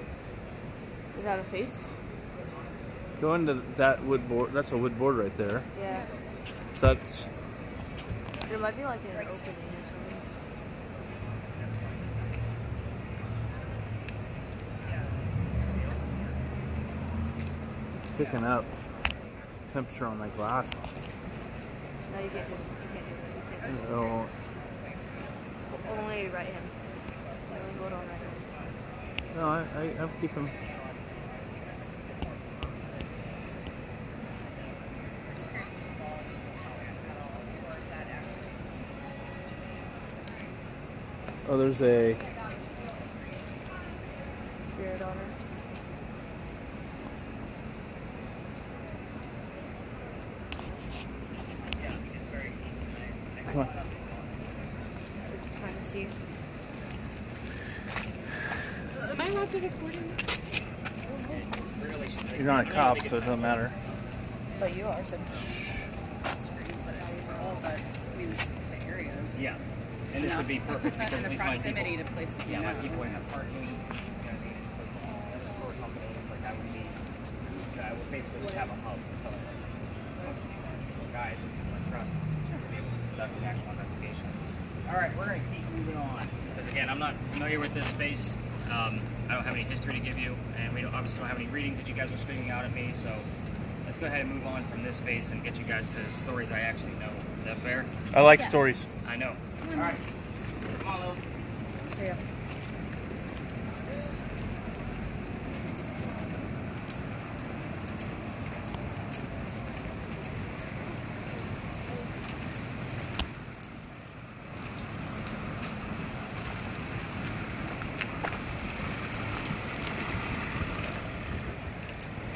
Is that a face? Go into that wood board. That's a wood board right there. Yeah. So that's. There might be like an opening or something. It's picking up temperature on that glass. No, you can't do it. You can't do it. Oh, Only right hand. Only go on right hand. no, I'll keep him. Oh, there's a. Spirit on her. Yeah, it's very. Come on. Trying to see. Am I allowed to record him? You're not a cop, so it doesn't matter. But you are, so. Yeah. And this would be perfect because And at the least my people, proximity to places you yeah, my know. people in that parking, you know, as a tour company, it's like I would be, I would basically just have a hub for selling guys and people I trust to be able to conduct an actual investigation. All right, we're going to keep moving on because again, I'm not familiar with this space. I don't have any history to give you, and we obviously don't have any readings that you guys are screaming out at me. So let's go ahead and move on from this space and get you guys to stories I actually know. Is that fair? I like stories. I know. All right. Come on, Lil. Yeah.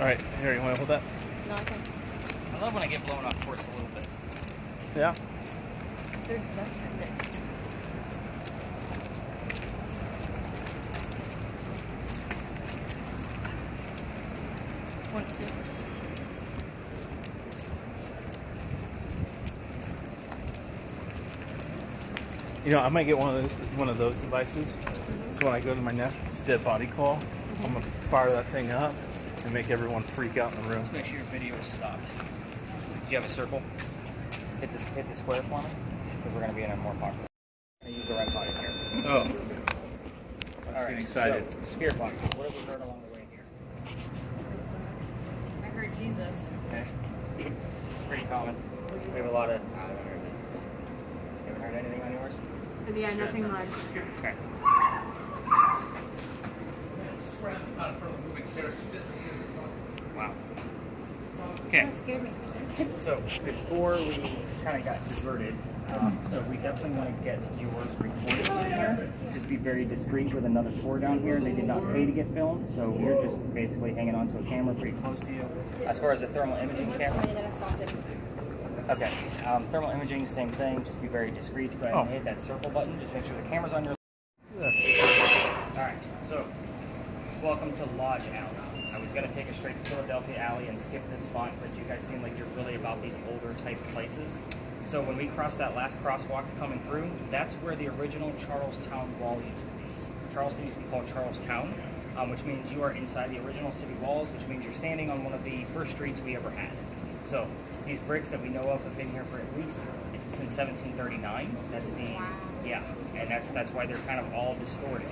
All right, here, you want to hold that? No, I can. I love when I get blown off course a little bit. Yeah. There's nothing there. One, two. You know, I might get one of those devices. So when I go to my next dead body call, I'm gonna fire that thing up and make everyone freak out in the room. Let's make sure your video is stopped. Do you have a circle? Hit the square for me, because we're going to be in a more popular. I'm going to use the right body here. Oh. All right, excited. So, spirit boxes. What have we heard along the way here? I heard Jesus. Okay. Pretty common. We have a lot of. You haven't heard anything on yours? Yeah, nothing much. Okay. Wow. Okay. That scared me. So before we kind of got diverted, so we definitely want to get yours recorded in here. Just be very discreet with another tour down here. They did not pay to get filmed, so we're just basically hanging onto a camera pretty close to you. As far as the thermal imaging camera, okay. Thermal imaging, same thing. Just be very discreet. Go ahead and hit that circle button. Just make sure the camera's on your. All right. So welcome to Lodge Alley. I was going to take a straight to Philadelphia Alley and skip this spot, but you guys seem like you're really about these older type places. So when we crossed that last crosswalk coming through, that's where the original Charlestown Wall used to be. Charleston used to be called Charlestown, which means you are inside the original city walls, which means you're standing on one of the first streets we ever had. So these bricks that we know of have been here for at least since 1739. That's and that's why they're kind of all distorted.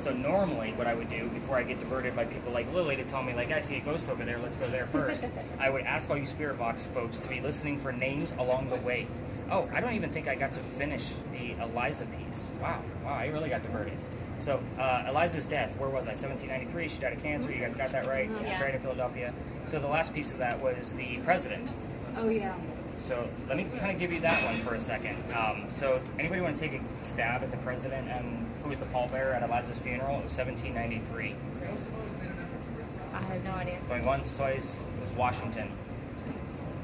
So normally what I would do before I get diverted by people like Lily to tell me, like, I see a ghost over there, let's go there first, I would ask all you spirit box folks to be listening for names along the way. Oh, I don't even think I got to finish the Eliza piece. Wow, I really got diverted. So Eliza's death, where was I? 1793, she died of cancer, you guys got that right? Yeah. Right in Philadelphia. So the last piece of that was the president. Oh, yeah. So let me kind of give you that one for a second. So anybody want to take a stab at the president and who was the pallbearer at Eliza's funeral? It was 1793. I have no idea. Going once, twice, it was Washington.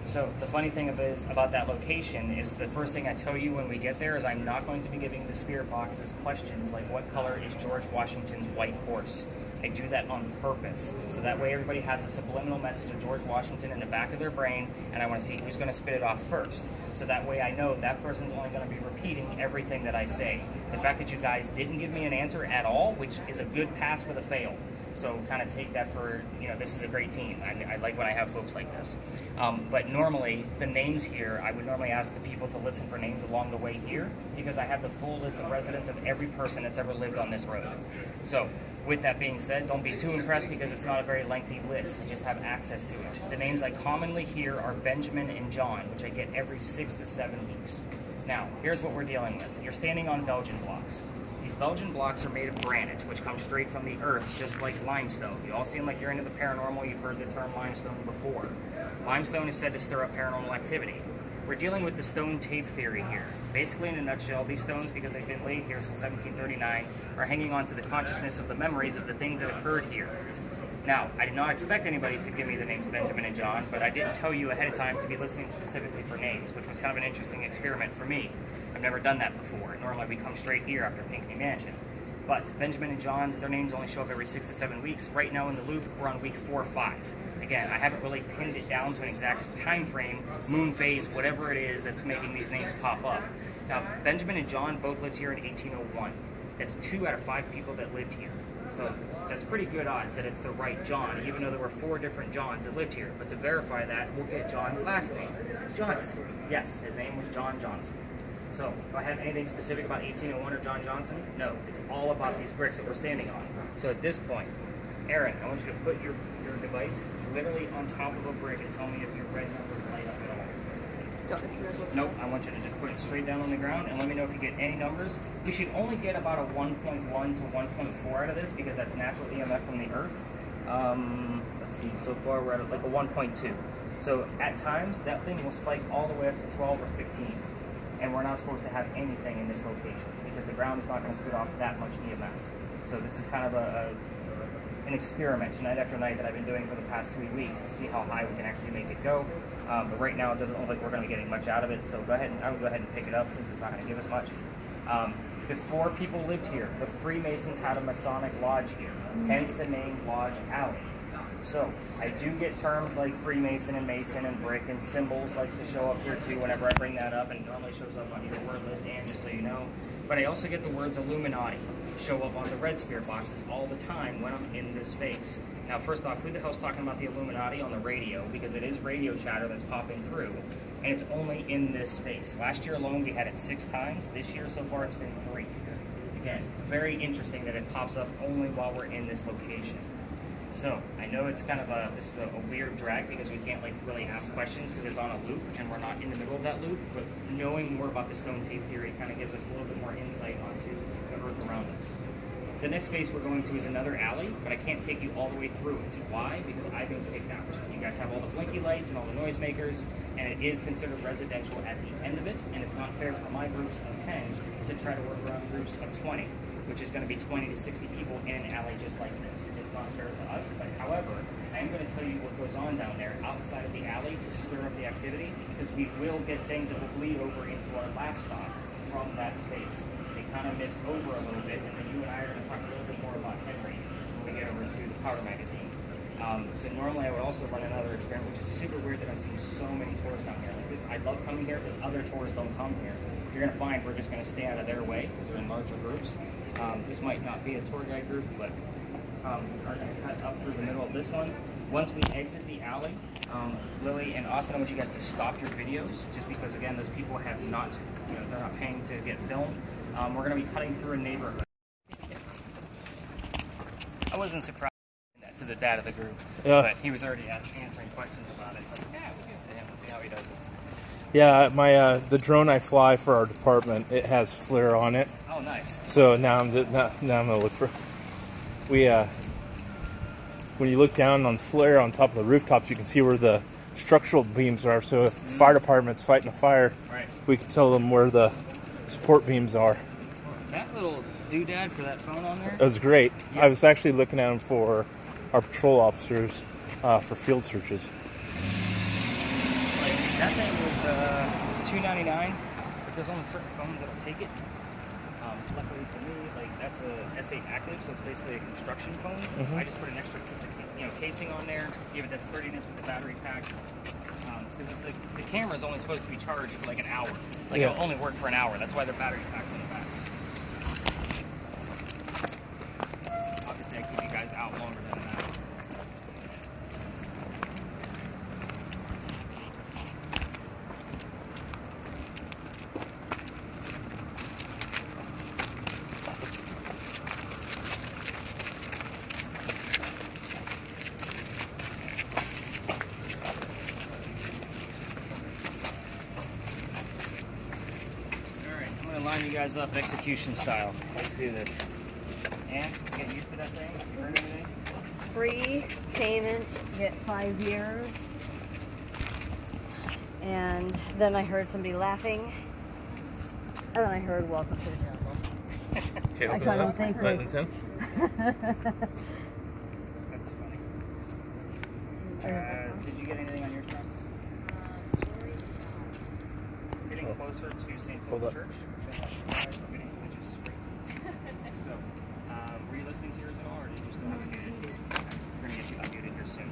So the funny thing about that location is the first thing I tell you when we get there is I'm not going to be giving the spirit boxes questions like what color is George Washington's white horse. I do that on purpose, so that way everybody has a subliminal message of George Washington in the back of their brain, and I want to see who's going to spit it off first. So that way I know that person's only going to be repeating everything that I say. The fact that you guys didn't give me an answer at all, which is a good pass with a fail. So kind of take that for, this is a great team. I like when I have folks like this. But normally, the names here, I would normally ask the people to listen for names along the way here, because I have the full list of residents of every person that's ever lived on this road. So with that being said, don't be too impressed because it's not a very lengthy list. You just have access to it. The names I commonly hear are Benjamin and John, which I get every 6 to 7 weeks. Now, here's what we're dealing with. You're standing on Belgian blocks. These Belgian blocks are made of granite, which comes straight from the earth, just like limestone. You all seem like you're into the paranormal. You've heard the term limestone before. Limestone is said to stir up paranormal activity. We're dealing with the stone tape theory here. Basically, in a nutshell, these stones, because they've been laid here since 1739, are hanging on to the consciousness of the memories of the things that occurred here. Now, I did not expect anybody to give me the names Benjamin and John, but I didn't tell you ahead of time to be listening specifically for names, which was kind of an interesting experiment for me. I've never done that before. Normally we come straight here after Pinckney Mansion. But Benjamin and John, their names only show up every 6 to 7 weeks. Right now in the loop, we're on week 4 or 5. Again, I haven't really pinned it down to an exact time frame, moon phase, whatever it is that's making these names pop up. Now, Benjamin and John both lived here in 1801. That's 2 out of 5 people that lived here. So that's pretty good odds that it's the right John, even though there were 4 different Johns that lived here. But to verify that, we'll get John's last name. Johnson. Yes, his name was John Johnson. So, do I have anything specific about 1801 or John Johnson? No, it's all about these bricks that we're standing on. So at this point, Aaron, I want you to put your device literally on top of a brick and tell me if your red numbers light up at all. Nope, I want you to just put it straight down on the ground and let me know if you get any numbers. We should only get about a 1.1 to 1.4 out of this because that's natural EMF from the earth. Let's see, so far we're at like a 1.2. So at times, that thing will spike all the way up to 12 or 15. And we're not supposed to have anything in this location because the ground is not going to spit off that much EMF. So this is kind of an experiment night after night that I've been doing for the past 3 weeks to see how high we can actually make it go. But right now it doesn't look like we're going to be getting much out of it. So I will go ahead and pick it up since it's not going to give us much. Before people lived here, the Freemasons had a Masonic lodge here, hence the name Lodge Alley. So, I do get terms like Freemason and Mason and Brick and symbols likes to show up here too whenever I bring that up, and it normally shows up on either word list and just so you know. But I also get the words Illuminati show up on the red spirit boxes all the time when I'm in this space. Now, first off, who the hell's talking about the Illuminati on the radio? Because it is radio chatter that's popping through, and it's only in this space. Last year alone, we had it 6 times. This year, so far, it's been 3. Again, very interesting that it pops up only while we're in this location. So, I know it's kind of this is a weird drag because we can't really ask questions because it's on a loop and we're not in the middle of that loop, but knowing more about the stone tape theory kind of gives us a little bit more insight onto the earth around us. The next space we're going to is another alley, but I can't take you all the way through it. Why? Because I've been kicked out. You guys have all the blinky lights and all the noisemakers, and it is considered residential at the end of it, and it's not fair for my groups of 10 to try to work around groups of 20, which is going to be 20 to 60 people in an alley just like this. It's not fair to us, but however, I am going to tell you what goes on down there outside of the alley to stir up the activity, because we will get things that will bleed over into our last stop from that space. They kind of mix over a little bit, and then you and I are going to talk a little bit more about Henry moving get over to the powder magazine. So normally I would also run another experiment, which is super weird that I'm seeing so many tourists down here. Like this, I love coming here because other tourists don't come here. You're going to find we're just going to stay out of their way because they're in larger groups. This might not be a tour guide group, but we are going to cut up through the middle of this one. Once we exit the alley, Lily and Austin, I want you guys to stop your videos, just because again, those people have not, they're not paying to get filmed. We're going to be cutting through a neighborhood. I wasn't surprised to the dad of the group, but he was already answering questions about it. So yeah, we'll give it to him. Let's see how he does it. Yeah, my the drone I fly for our department, it has FLIR on it. Oh, nice. So now I'm gonna look for. When you look down on FLIR on top of the rooftops, you can see where the structural beams are. So if the fire department's fighting a fire, we can tell them where the support beams are. That little doodad for that phone on there? It was great. Yep. I was actually looking at them for our patrol officers for field searches. Like that thing was $2.99, but there's only certain phones that'll take it. Luckily for me, like that's a S8 active, so it's basically a construction phone. I just put an extra piece of casing on there. Even that's 30 minutes with the battery pack. Because the camera is only supposed to be charged for like an hour. Like it'll only work for an hour. That's why the battery pack's in the back. Obviously, I keep you guys out longer than that. Line you guys up execution style. Let's do this. And get used to that thing. You heard anything? Free payment, get 5 years. And then I heard somebody laughing. And then I heard welcome to the jungle. Okay, I kind of think That's funny. Did you get anything on your truck? Getting closer to St. Philip's Church. So, were you listening to yours at all, or did you still have it muted? We're going to get you unmuted here soon.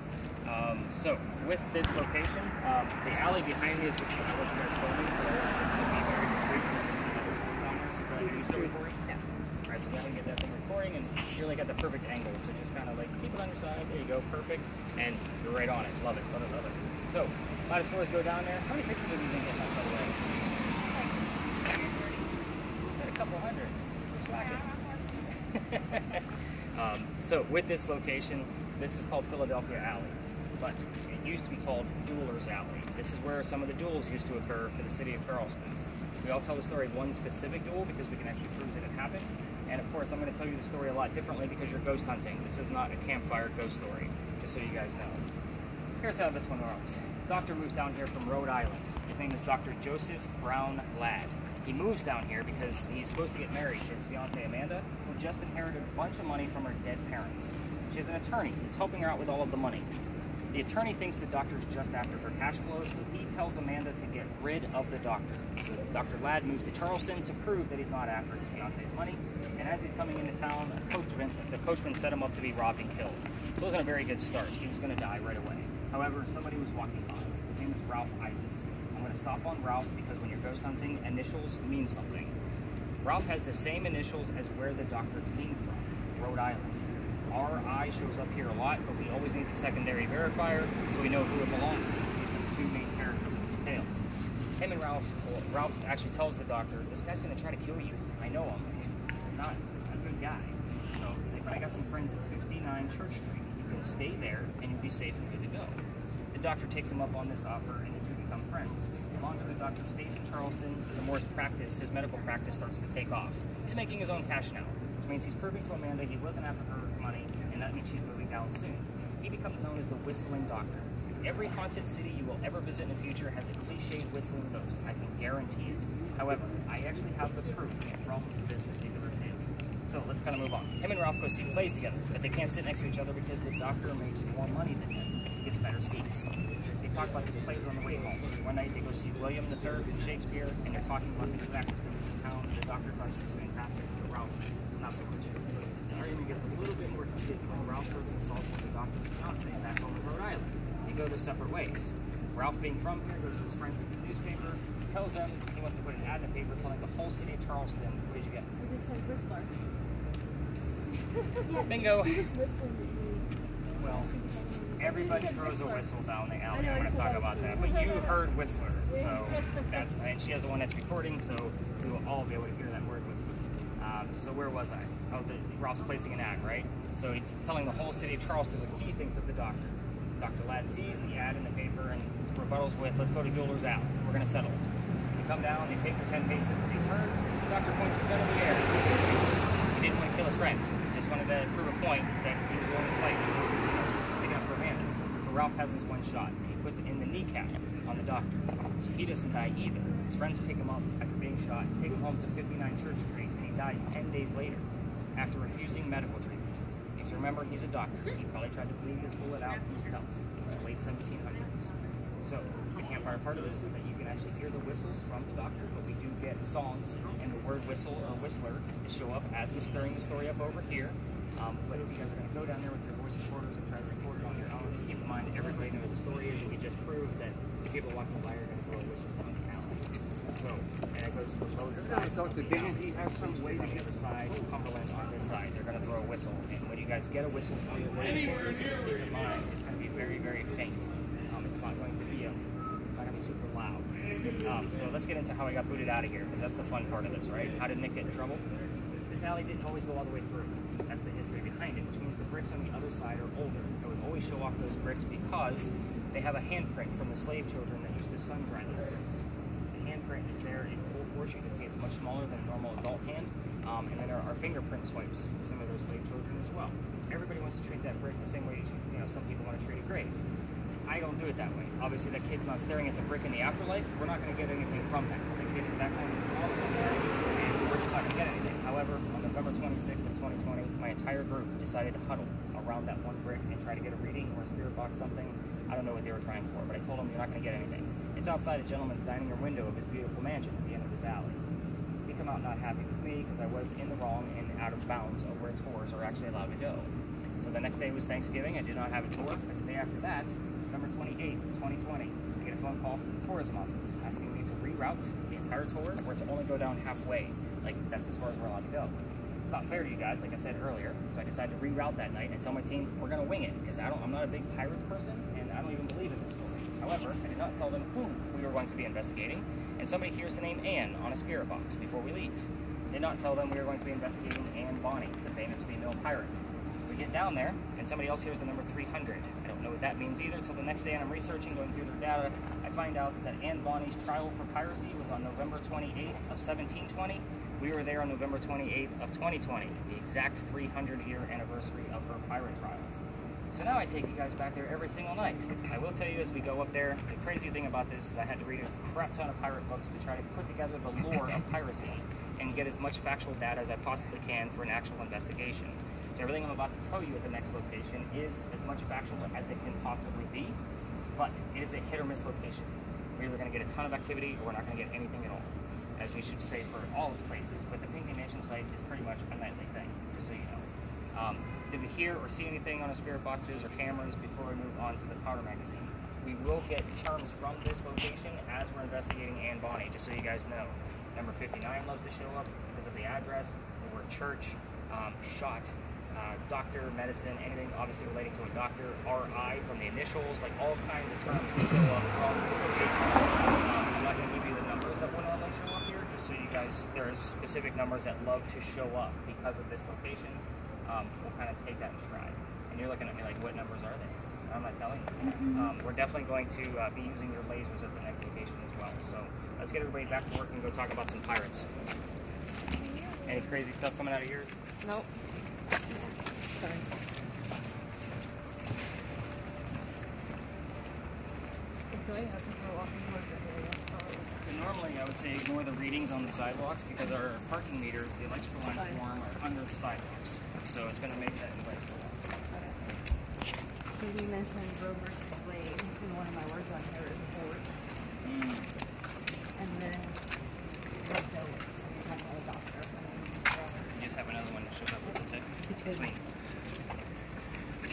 So, with this location, the alley behind me is what you guys filming, so it'll be very discreet. So, are you still recording? Yeah. Alright, so go ahead and get that thing recording, and you're like at the perfect angle, so just kind of like keep it on your side. There you go, perfect, and you're right on it. Love it, love it, love it. So, a lot of tours go down there. How many pictures have you been getting up, by the way? A couple hundred. So with this location, this is called Philadelphia Alley, but it used to be called Duelers Alley. This is where some of the duels used to occur for the city of Charleston. We all tell the story of one specific duel because we can actually prove that it happened. And of course, I'm going to tell you the story a lot differently because you're ghost hunting. This is not a campfire ghost story, just so you guys know. Here's how this one runs. Doctor moves down here from Rhode Island. His name is Dr. Joseph Brown Ladd. He moves down here because he's supposed to get married to his fiancée Amanda, who just inherited a bunch of money from her dead parents. She has an attorney that's helping her out with all of the money. The attorney thinks the doctor's just after her cash flow, so he tells Amanda to get rid of the doctor. So Dr. Ladd moves to Charleston to prove that he's not after his fiancée's money, and as he's coming into town, the coachman set him up to be robbed and killed. So it wasn't a very good start. He was going to die right away. However, somebody was walking by. His name is Ralph Isaacs. I'm going to stop on Ralph because when you're ghost hunting, initials mean something. Ralph has the same initials as where the doctor came from, Rhode Island. RI shows up here a lot, but we always need the secondary verifier so we know who it belongs to. These are the two main characters of this tale. Him and Ralph actually tells the doctor, this guy's going to try to kill you. I know him. He's not a good guy. So he's like, but I got some friends at 59 Church Street. You can stay there and you'll be safe and good to go. The doctor takes him up on this offer and the two become friends. The longer the doctor stays in Charleston, the more his medical practice starts to take off. He's making his own cash now, which means he's proving to Amanda he wasn't after her money, and that means she's moving down soon. He becomes known as the Whistling Doctor. Every haunted city you will ever visit in the future has a cliched whistling ghost. I can guarantee it. However, I actually have the proof from this particular tale. So let's kind of move on. Him and Ralph go see plays together, but they can't sit next to each other because the doctor makes more money than him. He gets better seats. They talk about his plays on the way home. One night they go see William III from Shakespeare, and they're talking about the two actors that were in town. The doctor thought she was fantastic. But Ralph, not so much. The argument gets a little bit more heated when Ralph throws insults at the doctor's fiance back home in Rhode Island. They go their separate ways. Ralph, being from here, goes to his friends at the newspaper, tells them he wants to put an ad in the paper telling the whole city of Charleston. What did you get? We just said Whistler. Bingo. She was whistling to me. Well, everybody throws a whistle down the alley. I know, I'm going to I talk said about that. But you heard Whistler, so that's, and she has the one that's recording, so we will all be able to hear that word Whistler. So where was I? Oh, Ralph's placing an ad, right? So he's telling the whole city of Charleston what he thinks of the doctor. Dr. Ladd sees the ad in the paper and rebuttals with, let's go to Gilder's Alley. We're going to settle it. They come down, they take their 10 paces, they turn, the doctor points his gun in the air. He didn't want to kill his friend. He just wanted to prove a point that he was willing to fight. Taking up for Amanda. But Ralph has his one shot, and he puts it in the kneecap on the doctor. So he doesn't die either. His friends pick him up after being shot, take him home to 59 Church Street, and he dies 10 days later after refusing medical treatment. If you remember, he's a doctor. He probably tried to bleed his bullet out himself in the late 1700s. So the campfire part of this is that you can actually hear the whistles from the doctor, but we do get songs and the word whistle or whistler to show up as he's stirring the story up over here. But if you guys are going to go down there with your voice recorders and try to record it on your own, just keep in mind that everybody knows the story is, and we just proved that the people walking by are going to throw a whistle down the alley. So, and it goes for both sides. Dr. Didn't he have some way On the other side, Cumberland on this side, they're going to throw a whistle. And when you guys get a whistle from the voice recorders, just keep in mind, it's going to be very, very faint. It's not going to be super loud. So let's get into how I got booted out of here, because that's the fun part of this, right? How did Nick get in trouble? This alley didn't always go all the way through. That's the history behind it, which means the bricks on the other side are older. It would always show off those bricks because they have a handprint from the slave children that used to sun dry those bricks. The handprint is there in full force. You can see it's much smaller than a normal adult hand. And then there are fingerprint swipes for some of those slave children as well. Everybody wants to treat that brick the same way some people want to treat a grave. I don't do it that way. Obviously, that kid's not staring at the brick in the afterlife. We're not going to get anything from that. The kid is back home in the house somewhere, and we're just not going to get anything. However, on November 26th of 2020, my entire group decided to huddle around that one brick and try to get a reading or a spirit box, something. I don't know what they were trying for, but I told them you're not going to get anything. It's outside a gentleman's dining room window of his beautiful mansion at the end of this alley. They come out not happy with me because I was in the wrong and out of bounds of where tours are actually allowed to go. So the next day was Thanksgiving. I did not have a tour. But the day after that, November 28th, 2020, I get a phone call from the tourism office asking me to reroute the entire tour or to only go down halfway. Like, that's as far as we're allowed to go. It's not fair to you guys, like I said earlier. So I decided to reroute that night and tell my team we're going to wing it because I'm not a big pirates person and I don't even believe in this story. However, I did not tell them who we were going to be investigating, and somebody hears the name Anne on a spirit box before we leave. Did not tell them we were going to be investigating Anne Bonny, the famous female pirate. We get down there, and somebody else hears the number 300. I don't know what that means either until the next day, and I'm researching, going through their data. I find out that Anne Bonny's trial for piracy was on November 28th of 1720. We were there on November 28th of 2020, the exact 300-year anniversary of her pirate trial. So now I take you guys back there every single night. I will tell you as we go up there, the crazy thing about this is I had to read a crap ton of pirate books to try to put together the lore of piracy and get as much factual data as I possibly can for an actual investigation. So everything I'm about to tell you at the next location is as much factual as it can possibly be, but it is a hit or miss location. We're either going to get a ton of activity or we're not going to get anything at all, as we should say for all of the places, but the Pinckney Mansion site is pretty much a nightly thing, just so you know. Did we hear or see anything on the spirit boxes or cameras before we move on to the powder magazine? We will get terms from this location as we're investigating Anne Bonny, just so you guys know. Number 59 loves to show up because of the address, the word church, shot, doctor, medicine, anything obviously relating to a doctor, RI from the initials, like all kinds of terms that show up from this location. I'm not going to give you the numbers that would normally show up here, just so you guys, there's specific numbers that love to show up because of this location. So we'll kind of take that in stride. And you're looking at me like, what numbers are they? I'm not telling you. We're definitely going to be using your lasers at the next location as well. So let's get everybody back to work and go talk about some pirates. Any crazy stuff coming out of yours? Nope. Sorry. So normally I would say ignore the readings on the sidewalks because our parking meters, the electrical lines form are under the sidewalks. So it's going to make that in place for a while. So you mentioned Roe versus Wade, and one of my words on here is abort. And then let go.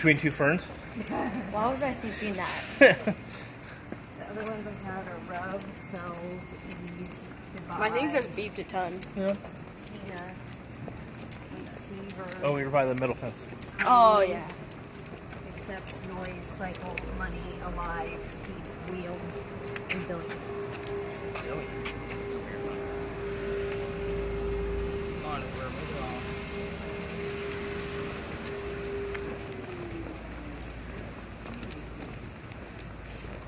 Between two ferns. Why was I thinking that? The other ones I had are Rub, Cells, Ease, Goodbye. I think this beeped a ton. Yeah. Tina, Deceiver. Oh, we were by the middle fence. Oh, yeah. Accept, Noise, Cycle, Money, Alive, Keep, Wheel, and Billion.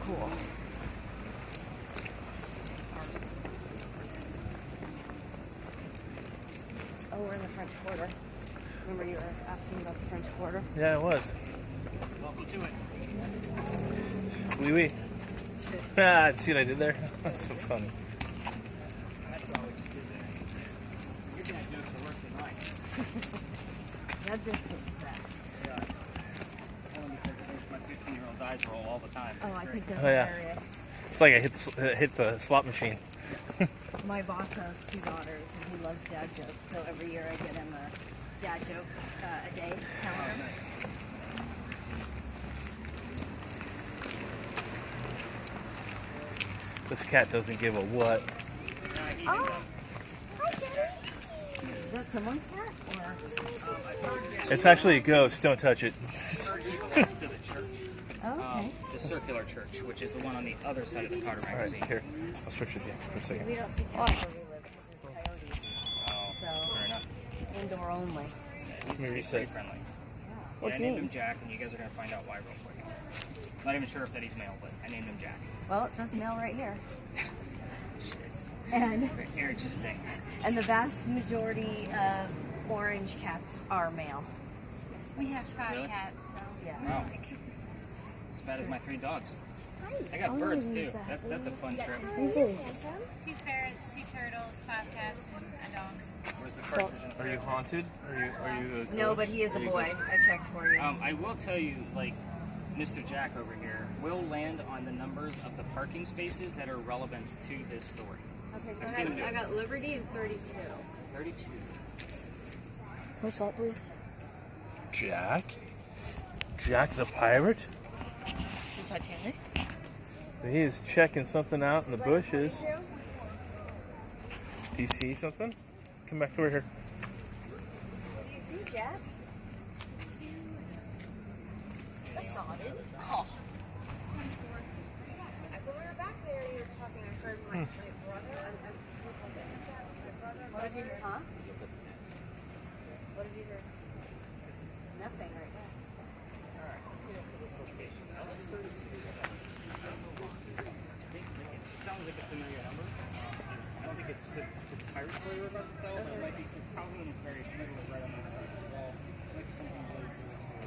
Cool. Oh, we're in the French Quarter. Remember you were asking about the French Quarter? Yeah, it was. Welcome to it. Oui, oui. Ah, see what I did there? That's so funny. That's all we just did there. Your dad jokes are worse than mine. That just is that. Yeah. Only because it makes my 15-year-old's eyes roll all the time. Oh, I think that's Oh, yeah. hilarious. It's like I hit the slot machine. My boss has 2 daughters, and he loves dad jokes. So every year I get him a dad joke a day calendar. This cat doesn't give a what. Oh, hi, Daddy. Is that someone's cat? Or? It's actually a ghost. Don't touch it. To the church. Oh, okay. The circular church, which is the one on the other side of the Carter All right, magazine. here. I'll switch with you for a second. We don't see cats where we live because there's coyotes. Fair enough. So, indoor only. He's Maybe pretty so. friendly. What Yeah, I do you named mean? him Jack, and you guys are going to find out why real quick. Not even sure if that he's male, but I named him Jack. Well, it says male right here. And Interesting. and the vast majority of orange cats are male. We have 5 Really? cats, so. Yeah. Wow. As bad as my 3 dogs. I got Oh, birds what too. is that? That's a fun trip. What is this? 2 ferrets, 2 turtles, 5 cats, and a dog. Where's the cartridge? Are you haunted? Are you a No, ghost? but he is a Are you boy. I checked for you. I will tell you, like, Mr. Jack over here will land on the numbers of the parking spaces that are relevant to this story. Okay, I've seen him do it. I got Liberty and 32. 32. More salt, please. Jack? Jack the pirate? The Titanic? He is checking something out in the bushes. Do you see something? Come back over here. Do you see Jack? I saw it. When Oh. we were back there, you were talking, I heard my brother. What have you heard? Huh? What have you heard? Nothing right now. Sounds like a familiar number. I don't think it's the pirate story we're about to tell, but it might be, it's probably in this very middle of right on the wall. It might be something related to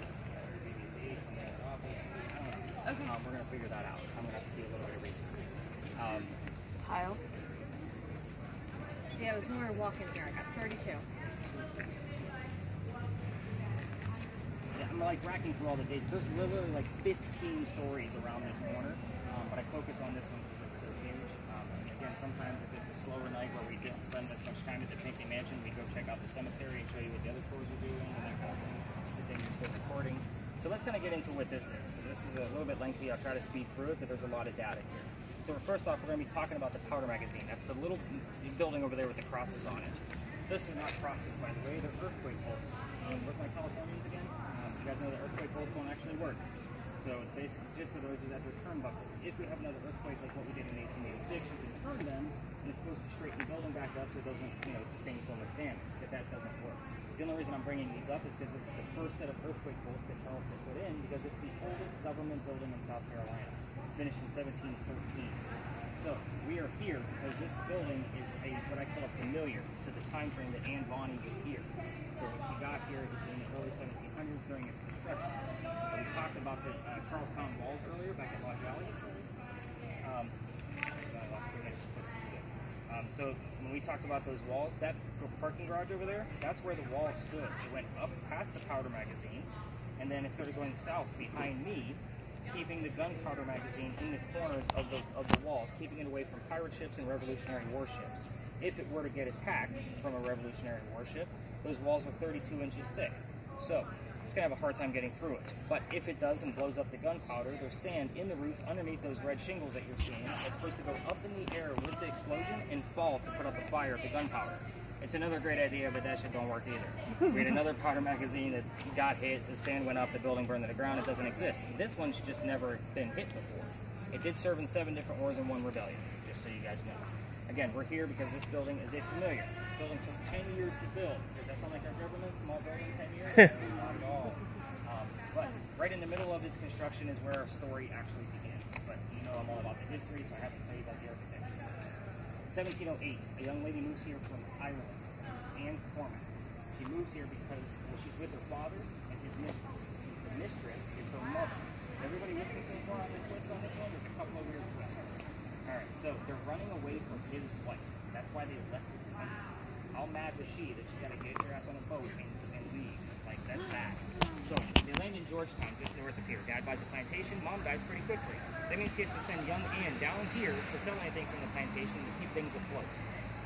maybe a date from that office. I don't know. Okay. We're going to figure that out. I'm going to have to do a little bit of research. Pile. Yeah, it was more walking here. I got 32. Yeah, I'm like racking through all the dates. There's literally like 15 stories around this corner, but I focus on this one because it's so huge. Again, sometimes if it's a slower night where we didn't spend as much time at the Pinckney Mansion, we go check out the cemetery and show you what the other tours are doing and that kind of thing. And then you start recording. So let's kind of get into what this is. So this is a little bit lengthy. I'll try to speed through it, but there's a lot of data here. So first off, we're going to be talking about the powder magazine. That's the little building over there with the crosses on it. This is not crosses, by the way. They're earthquake bolts. With my Californians again, you guys know that earthquake bolts don't actually work. So the basic gist of those is that they're turnbuckles. If we have another earthquake like what we did in 1886, you can turn them, and it's supposed to straighten the building back up so it doesn't, sustain so much damage. But that doesn't work. The only reason I'm bringing these up is because it's the first set of earthquake bolts that Charles had put in, because it's the oldest government building in South Carolina, finished in 1713. So we are here because this building is what I call a familiar to the time frame that Anne Bonny was here. So when she got here, it was in the early 1700s during its construction. We talked about the Charlestown walls earlier back at Lodge Valley. So when we talked about those walls, that parking garage over there, that's where the wall stood. It went up past the powder magazine, and then it started going south behind me, keeping the gunpowder magazine in the corners of the walls, keeping it away from pirate ships and Revolutionary warships. If it were to get attacked from a Revolutionary warship, those walls are 32 inches thick. So it's going to have a hard time getting through it. But if it does and blows up the gunpowder, there's sand in the roof underneath those red shingles that you're seeing. It's supposed to go up in the air with the explosion and fall to put out the fire of the gunpowder. It's another great idea, but that shit don't work either. We had another powder magazine that got hit, the sand went up, the building burned to the ground, it doesn't exist. This one's just never been hit before. It did serve in 7 different wars and 1 rebellion, just so you guys know. Again, we're here because this building is a familiar. This building took 10 years to build. Does that sound like our government? Small building, 10 years? Not at all. But right in the middle of its construction is where our story actually begins. But you know I'm all about the history, so I have to tell you about the architecture. 1708, a young lady moves here from Ireland. Anne Cormac. She moves here because she's with her father and his mistress. The mistress is her mother. Is everybody with me so far on the twist on this one? There's a couple of weird twists. Alright, so they're running away from his wife. That's why they left the country. How mad was she that she got to get her ass on a boat and leave? Like, that's bad. So, they land in Georgetown, just north of here. Dad buys a plantation, mom dies pretty quickly. That means he has to send young Anne down here to sell anything from the plantation to keep things afloat.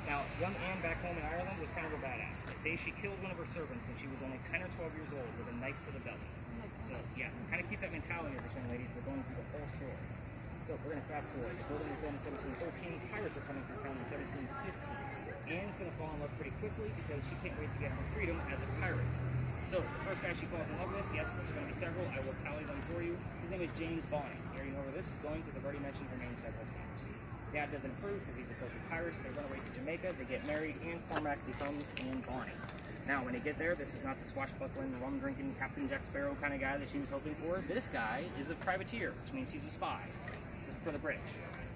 Now, young Anne back home in Ireland was kind of a badass. They say she killed one of her servants when she was only 10 or 12 years old with a knife to the belly. So, yeah, kind of keep that mentality of this young ladies. We're going through the whole story. So, we're going to fast forward. The building was built in 1713. Pirates are coming through town in 1715. Anne's going to fall in love pretty quickly because she can't wait to get her freedom as a pirate. So, the first guy she falls in love with, yes, there's going to be several. I will tally them for you. His name is James Bonny. You already know where this is going because I've already mentioned her name several times. Dad doesn't approve because he's a filthy pirate, so they run away to Jamaica, they get married, and Cormac becomes Anne Bonny. Now, when they get there, this is not the swashbuckling, rum-drinking, Captain Jack Sparrow kind of guy that she was hoping for. This guy is a privateer, which means he's a spy. This is for the British.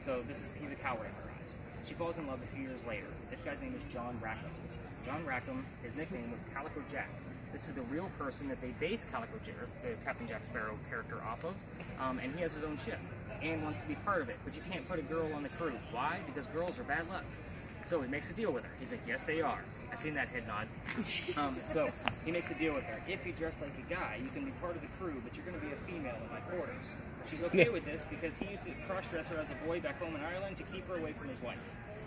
So he's a coward in her eyes. She falls in love a few years later. This guy's name is John Rackham. John Rackham, his nickname was Calico Jack. This is the real person that they based Calico Jack, the Captain Jack Sparrow character, off of, and he has his own ship. Anne wants to be part of it, but you can't put a girl on the crew. Why? Because girls are bad luck. So he makes a deal with her. He's like, yes, they are. I've seen that head nod. So he makes a deal with her. If you dress like a guy, you can be part of the crew, but you're going to be a female in my quarters. She's okay with this because he used to cross-dress her as a boy back home in Ireland to keep her away from his wife.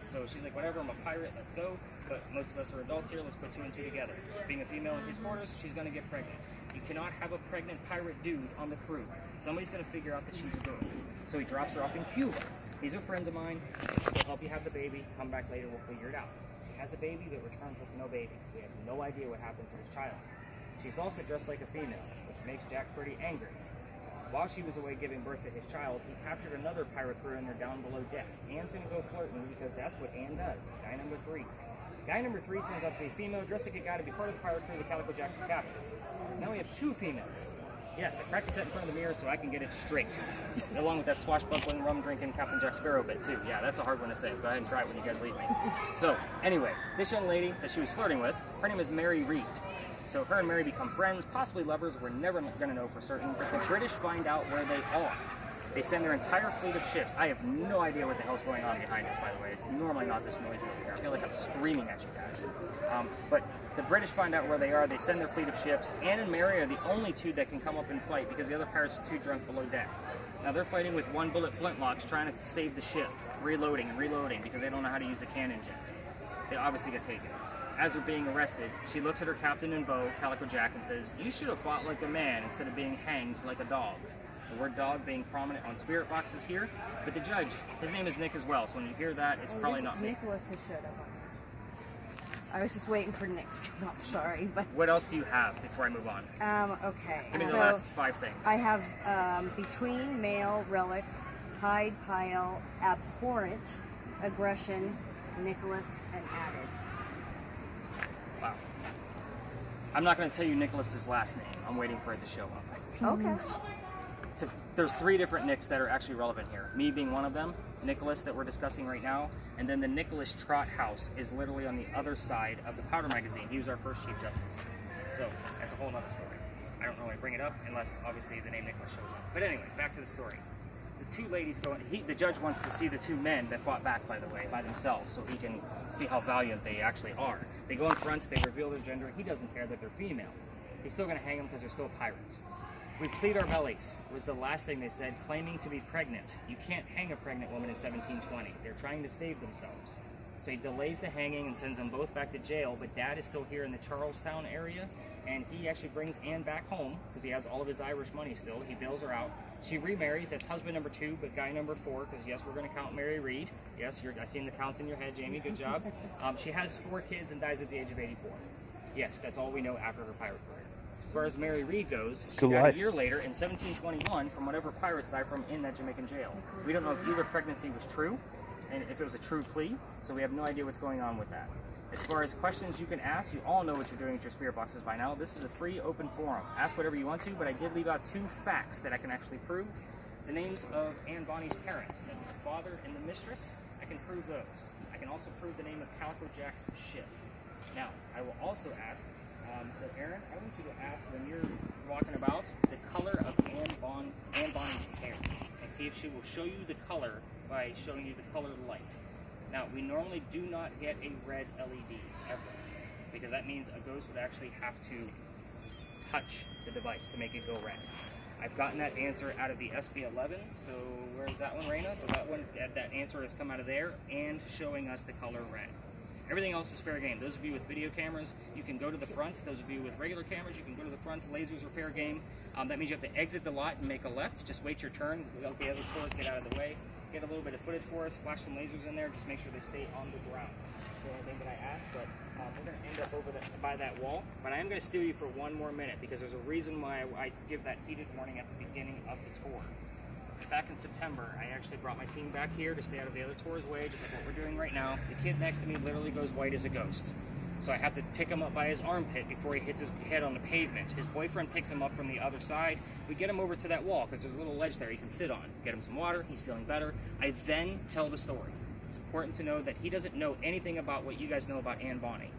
So she's like, whatever, I'm a pirate, let's go. But most of us are adults here, let's put 2 and 2 together. Being a female in his quarters, she's going to get pregnant. You cannot have a pregnant pirate dude on the crew. Somebody's going to figure out that she's a girl. So he drops her off in Cuba. These are friends of mine. They'll help you have the baby. Come back later, we'll figure it out. She has the baby, but returns with no baby. We have no idea what happened to this child. She's also dressed like a female, which makes Jack pretty angry. While she was away giving birth to his child, he captured another pirate crew and they're down below deck. Anne's going to go flirting because that's what Anne does. Guy number 3. Guy number 3 turns out to be a female, dressed like a guy to be part of the pirate crew the Calico Jack captured. Now we have 2 females. Yes, I practiced that in front of the mirror so I can get it straight. Along with that swashbuckling, rum-drinking Captain Jack Sparrow bit, too. Yeah, that's a hard one to say. Go ahead and try it when you guys leave me. So, anyway, this young lady that she was flirting with, her name is Mary Reed. So her and Mary become friends, possibly lovers. We're never going to know for certain. But the British find out where they are. They send their entire fleet of ships. I have no idea what the hell's going on behind us, by the way. It's normally not this noisy over here. I feel like I'm screaming at you guys. But the British find out where they are. They send their fleet of ships. Anne and Mary are the only 2 that can come up and fight because the other pirates are too drunk below deck. Now they're fighting with 1-bullet flintlocks, trying to save the ship, reloading and reloading because they don't know how to use the cannon yet. They obviously get taken. As they're being arrested, she looks at her captain in bow, Calico Jack, and says, "You should have fought like a man instead of being hanged like a dog." The word dog being prominent on spirit boxes here, but the judge, his name is Nick as well, so when you hear that, it's probably not me. Nicholas who showed up on I was just waiting for Nick to come up, sorry. But what else do you have before I move on? Okay. Give me the last 5 things. I have between male relics, tide pile, abhorrent, aggression, Nicholas, and added. Wow. I'm not going to tell you Nicholas's last name. I'm waiting for it to show up. Okay. So there's 3 different Nicks that are actually relevant here. Me being one of them, Nicholas that we're discussing right now, and then the Nicholas Trott house is literally on the other side of the powder magazine. He was our first Chief Justice. So that's a whole other story. I don't normally bring it up unless obviously the name Nicholas shows up. But anyway, back to the story. The 2 ladies go in. The judge wants to see the 2 men that fought back, by the way, by themselves, so he can see how valiant they actually are. They go in front, they reveal their gender. He doesn't care that they're female. He's still going to hang them because they're still pirates. We plead our bellies, was the last thing they said, claiming to be pregnant. You can't hang a pregnant woman in 1720. They're trying to save themselves. So he delays the hanging and sends them both back to jail, but Dad is still here in the Charlestown area, and he actually brings Anne back home because he has all of his Irish money still. He bails her out. She remarries. That's husband number 2, but guy number 4, because yes, we're going to count Mary Reed. Yes, I seen the counts in your head, Jamie. Good job. She has 4 kids and dies at the age of 84. Yes, that's all we know after her pirate career. As far as Mary Reed goes, she died a year later in 1721 from whatever pirates died from in that Jamaican jail. We don't know if either pregnancy was true, and if it was a true plea, so we have no idea what's going on with that. As far as questions you can ask, you all know what you're doing with your spirit boxes by now. This is a free, open forum. Ask whatever you want to, but I did leave out 2 facts that I can actually prove. The names of Anne Bonny's parents, that's the father and the mistress. I can prove those. I can also prove the name of Calico Jack's ship. Now, I will also ask, so Aaron, I want you to ask when you're walking about the color of Anne Bonny's hair, and see if she will show you the color by showing you the color light. Now, we normally do not get a red LED ever, because that means a ghost would actually have to touch the device to make it go red. I've gotten that answer out of the SP11, so where's that one, Raina? So that answer has come out of there and showing us the color red. Everything else is fair game. Those of you with video cameras, you can go to the front. Those of you with regular cameras, you can go to the front. Lasers are fair game. That means you have to exit the lot and make a left. Just wait your turn. Let the other tours get out of the way. Get a little bit of footage for us. Flash some lasers in there. Just make sure they stay on the ground. That's the only thing that I ask, but we're going to end up over by that wall. But I am going to steal you for 1 more minute because there's a reason why I give that heated warning at the beginning of the tour. Back in September, I actually brought my team back here to stay out of the other tour's way, just like what we're doing right now. The kid next to me literally goes white as a ghost. So I have to pick him up by his armpit before he hits his head on the pavement. His boyfriend picks him up from the other side. We get him over to that wall because there's a little ledge there he can sit on. Get him some water, he's feeling better. I then tell the story. It's important to know that he doesn't know anything about what you guys know about Anne Bonny.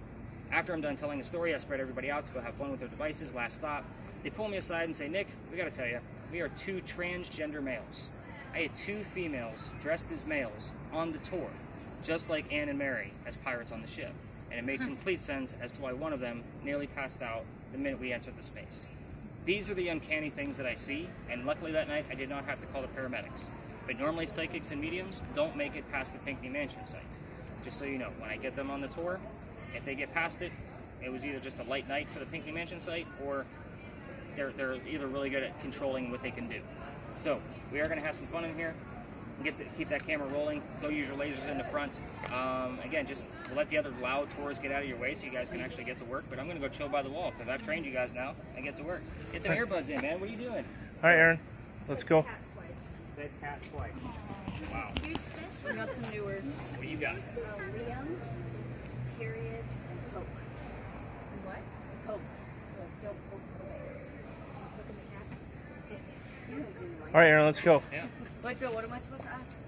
After I'm done telling the story, I spread everybody out to go have fun with their devices. Last stop, they pull me aside and say, Nick, we got to tell you, we are 2 transgender males. I had 2 females dressed as males on the tour, just like Anne and Mary as pirates on the ship. And it made complete sense as to why one of them nearly passed out the minute we entered the space. These are the uncanny things that I see, and luckily that night I did not have to call the paramedics. But normally psychics and mediums don't make it past the Pinckney Mansion site. Just so you know, when I get them on the tour, if they get past it, it was either just a light night for the Pinckney Mansion site, or they're either really good at controlling what they can do. So, we are going to have some fun in here. Keep that camera rolling. Go use your lasers in the front. Again, just we'll let the other loud tours get out of your way so you guys can actually get to work. But I'm going to go chill by the wall because I've trained you guys now and get to work. Get the earbuds in, man. What are you doing? All right, Aaron. Let's go. Said cat twice. Wow. We got some new words. What do you got? Liam, period, and hope. What? Hope. Don't poke the bear. Look at the cat. All right, Aaron. Let's go. Yeah. Wait, so what am I supposed to ask?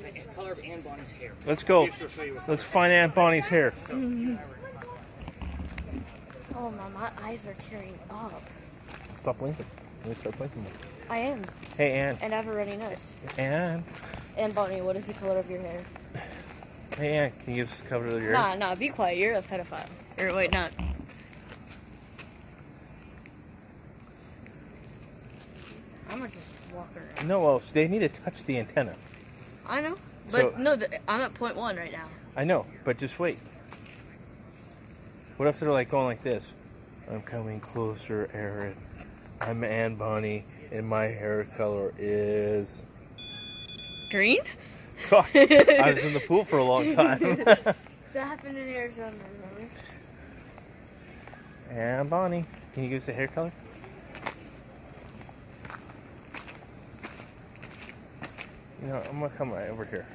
The color of Anne Bonny's hair. Let's go. See if she'll show you what Let's find Aunt Bonnie's hair. So, Oh, my eyes are tearing up. Stop blinking. Let me start blinking. I am. Hey, Ann. And I have a runny nose. Ann. And Bonnie, what is the color of your hair? Hey, Ann. Can you give us a cover of your hair? Nah, be quiet. You're a pedophile. Or wait, not. I'm gonna just walk around. No, well, they need to touch the antenna. I know. So- But no, I'm at 0.1 right now. I know, but just wait. What if they're like going like this? I'm coming closer, Aaron. I'm Anne Bonny, and my hair color is... Green? God, I was in the pool for a long time. That happened in Arizona, remember? Anne Bonny. Can you give us the hair color? You know, I'm gonna come right over here.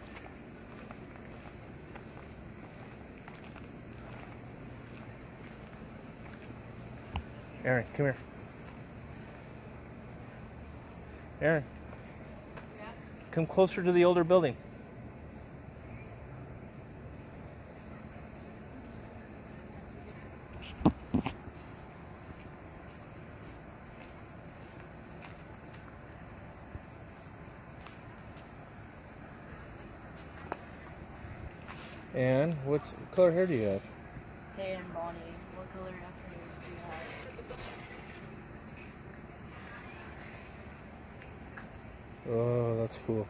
Aaron, come here. Aaron. Yeah? Come closer to the older building. And what color hair do you have? Hey, and Bonnie, what color afternoon do you have? Oh, that's cool.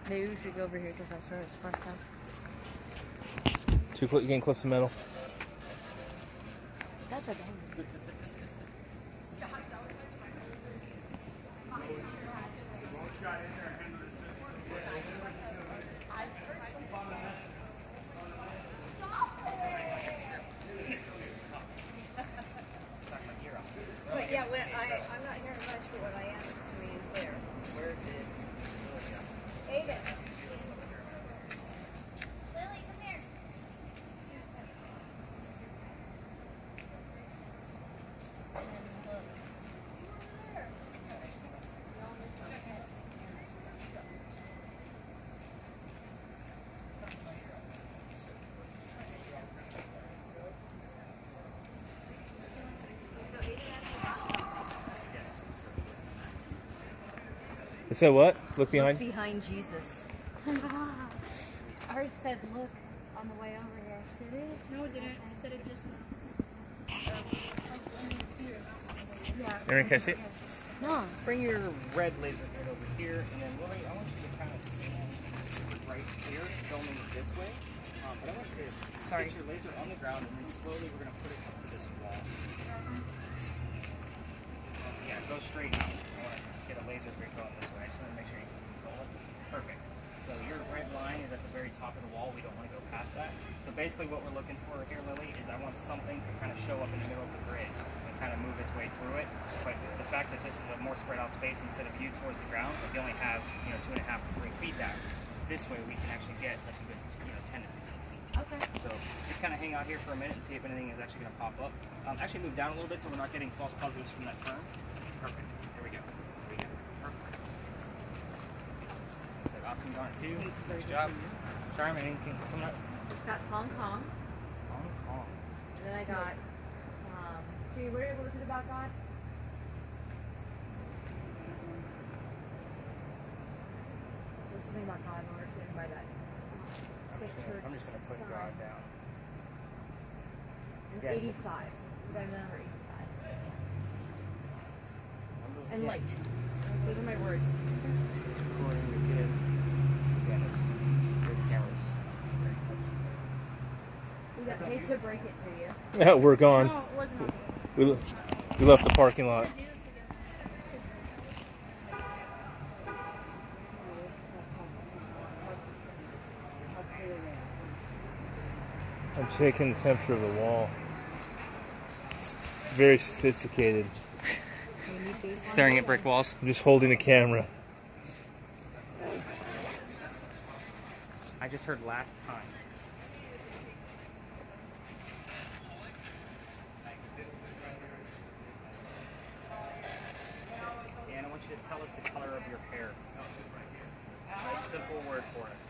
Maybe we should go over here because that's where it's sparked up. Too close, getting close to metal. That's okay. But yeah, I'm not here much, but when I am, it's coming in clear. Where did Aiden. Lily, come here. It said what? Look behind. Behind Jesus. Ours said look on the way over here. Did it? No, it didn't. It said it just now. Yeah. Aaron, can I see it? No. Bring your red laser grid over here, and then Lily, I want you to kind of stand right here, filming this way. But I want you to get your laser on the ground, and then slowly we're going to put it up to this wall. Yeah, go straight out. I want to get a laser grid going this way. I just want to make sure you can control it. Perfect. So your red line is at the very top of the wall. We don't want to go past that. So basically what we're looking for here, Lily, is I want something to kind of show up in the middle of the grid and kind of move its way through it. But the fact that this is a more spread out space instead of viewed towards the ground, if you only have 2.5 to 3 feet down, this way we can actually get like a good 10 to 15 feet. Okay. So just kind of hang out here for a minute and see if anything is actually going to pop up. Actually move down a little bit so we're not getting false positives from that turn. Perfect. There we go. There we go. Perfect. So Austin's on it too. Nice job. Charmin, anything coming up? Just got Hong Kong. Hong Kong. And then I got, What was it about God? there's something about God when we're sitting by that. I'm just going to put God down. And Yeah. 85. Did I remember 85? Numbers And again. light. Those are my words. Recording again. Again, it's good cameras. We got paid to break it to you. Yeah, we're gone. No, it wasn't on We left the parking lot. I'm checking the temperature of the wall. It's very sophisticated. Staring at brick walls. I'm just holding the camera. I just heard last time. Dan, I want you to tell us the color of your hair. A simple word for us.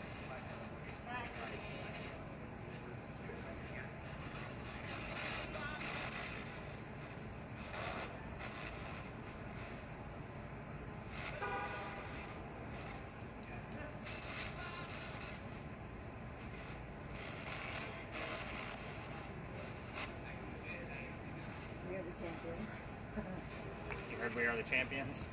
We are the champions. You heard we are the champions?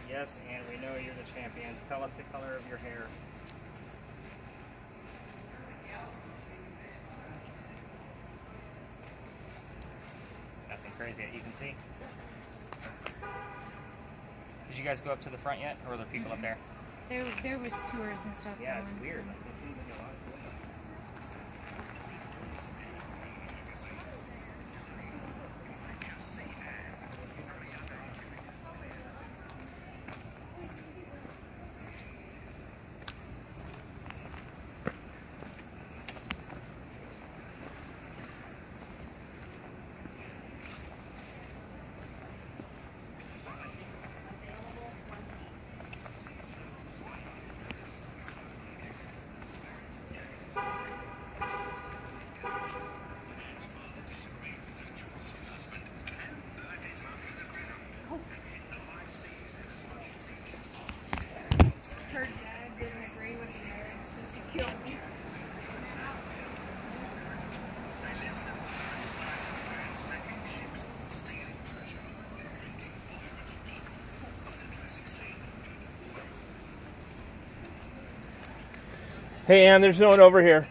Yes, and we know you're the champions. Tell us the color of your hair. Nothing crazy that you can see. Did you guys go up to the front yet, or are there people up there? There was tours and stuff. Yeah, going, it's weird. so. Like, it seems like a lot of people. Hey, Ann, there's no one over here.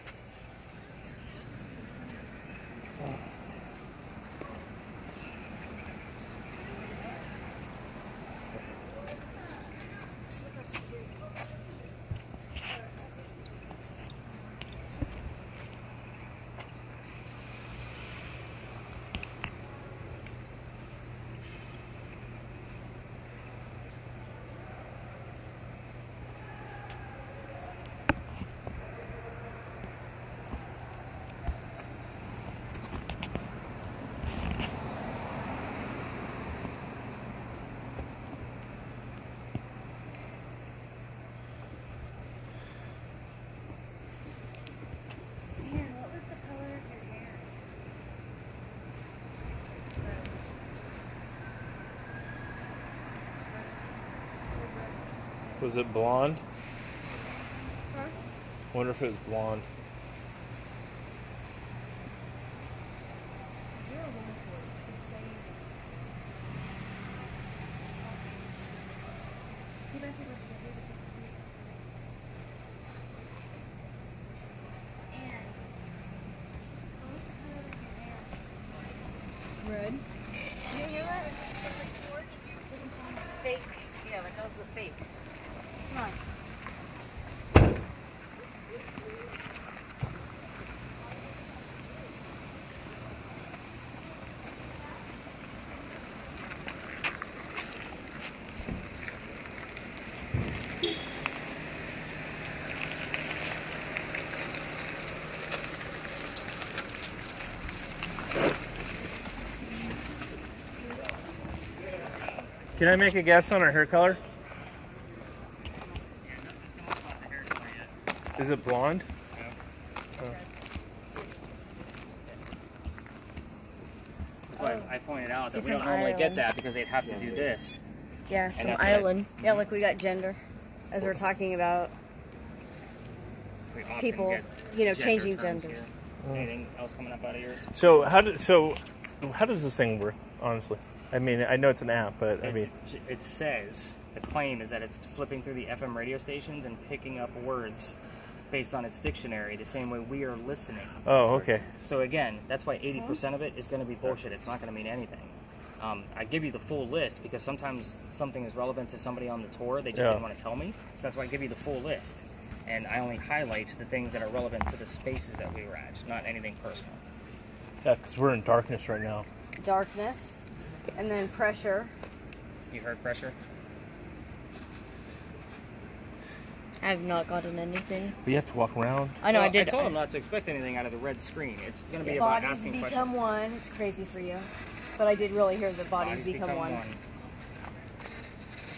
Man, what was the color of your hair? Was it blonde? Huh? Wonder if it was blonde. Red. You hear that? Fake. Yeah, but those are fake. Come on. Can I make a guess on her hair color? Is it blonde? That's why I pointed out that She's we don't from normally get Ireland. that because they'd have to do this. Yeah, And from that's Ireland. Yeah, look, we got gender. As we're talking about We often people, get you know, gender changing terms genders. here. Anything else coming up out of yours? So how does this thing work, honestly? I mean, I know it's an app, but I mean, It says, the claim is that it's flipping through the FM radio stations and picking up words based on its dictionary the same way we are listening. oh, okay. So again, that's why 80% of it is going to be bullshit. It's not going to mean anything. I give you the full list because sometimes something is relevant to somebody on the tour. They just didn't want to tell me. So that's why I give you the full list. And I only highlight the things that are relevant to the spaces that we were at, not anything personal. Yeah, because we're in darkness right now. Darkness, and then pressure. You heard pressure? I have not gotten anything. We have to walk around. I know Well, I did. I told them not to expect anything out of the red screen. It's going to be about Bodies asking become questions. one. It's crazy for you. But I did really hear the bodies become one.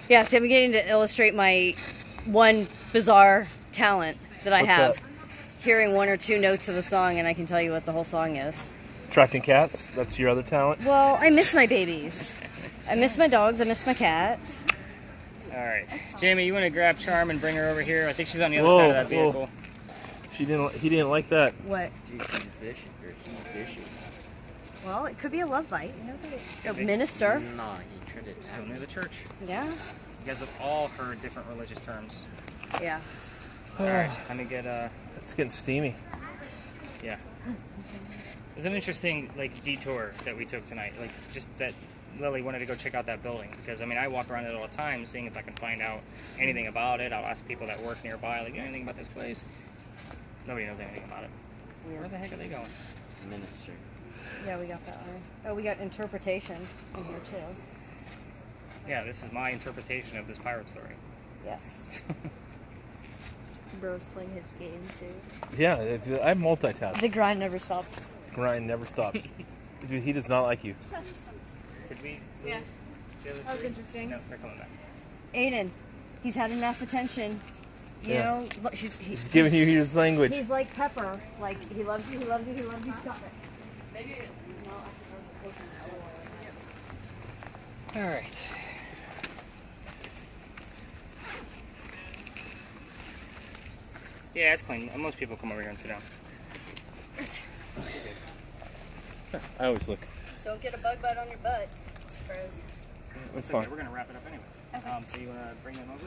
Yeah, so I'm beginning to illustrate my one bizarre talent that I What's have. that? Hearing one or two notes of a song and I can tell you what the whole song is. Attracting cats. That's your other talent. Well, I miss my babies. I miss my dogs. I miss my cats. All right. Jamie, you want to grab Charm and bring her over here? I think she's on the other Whoa, side of that vehicle. He didn't like that. What? Dude, he's vicious. He's vicious. Well, it could be a love bite. You know, a be. minister. Nah, he tried to Still near the church. Yeah. You guys have all heard different religious terms. Yeah. All right. Let me get It's getting steamy. yeah. It was an interesting detour that we took tonight. Just that Lily wanted to go check out that building because I mean I walk around it all the time, seeing if I can find out anything about it. I'll ask people that work nearby, anything about this place. Nobody knows anything about it. Weird. Where the heck are they going? minister. Yeah, we got that one. Oh, we got interpretation in here too. Yeah, this is my interpretation of this pirate story. Yes. Bro's playing his game too. Yeah, I multitask. The grind never stops. Grind never stops. Dude, he does not like you. Did we? Yeah. The other That was three? interesting. No, they're coming back. Aiden, he's had enough attention. You Yeah. know, look, He's giving you his language. He's like Pepper. Like, he loves you, he loves you, he loves you. Stop it. All right. Yeah, it's clean. Most people come over here and sit down. I always look. Don't get a bug bite on your butt. Gross. It's Okay, fine. we're gonna wrap it up anyway. So you wanna bring them over?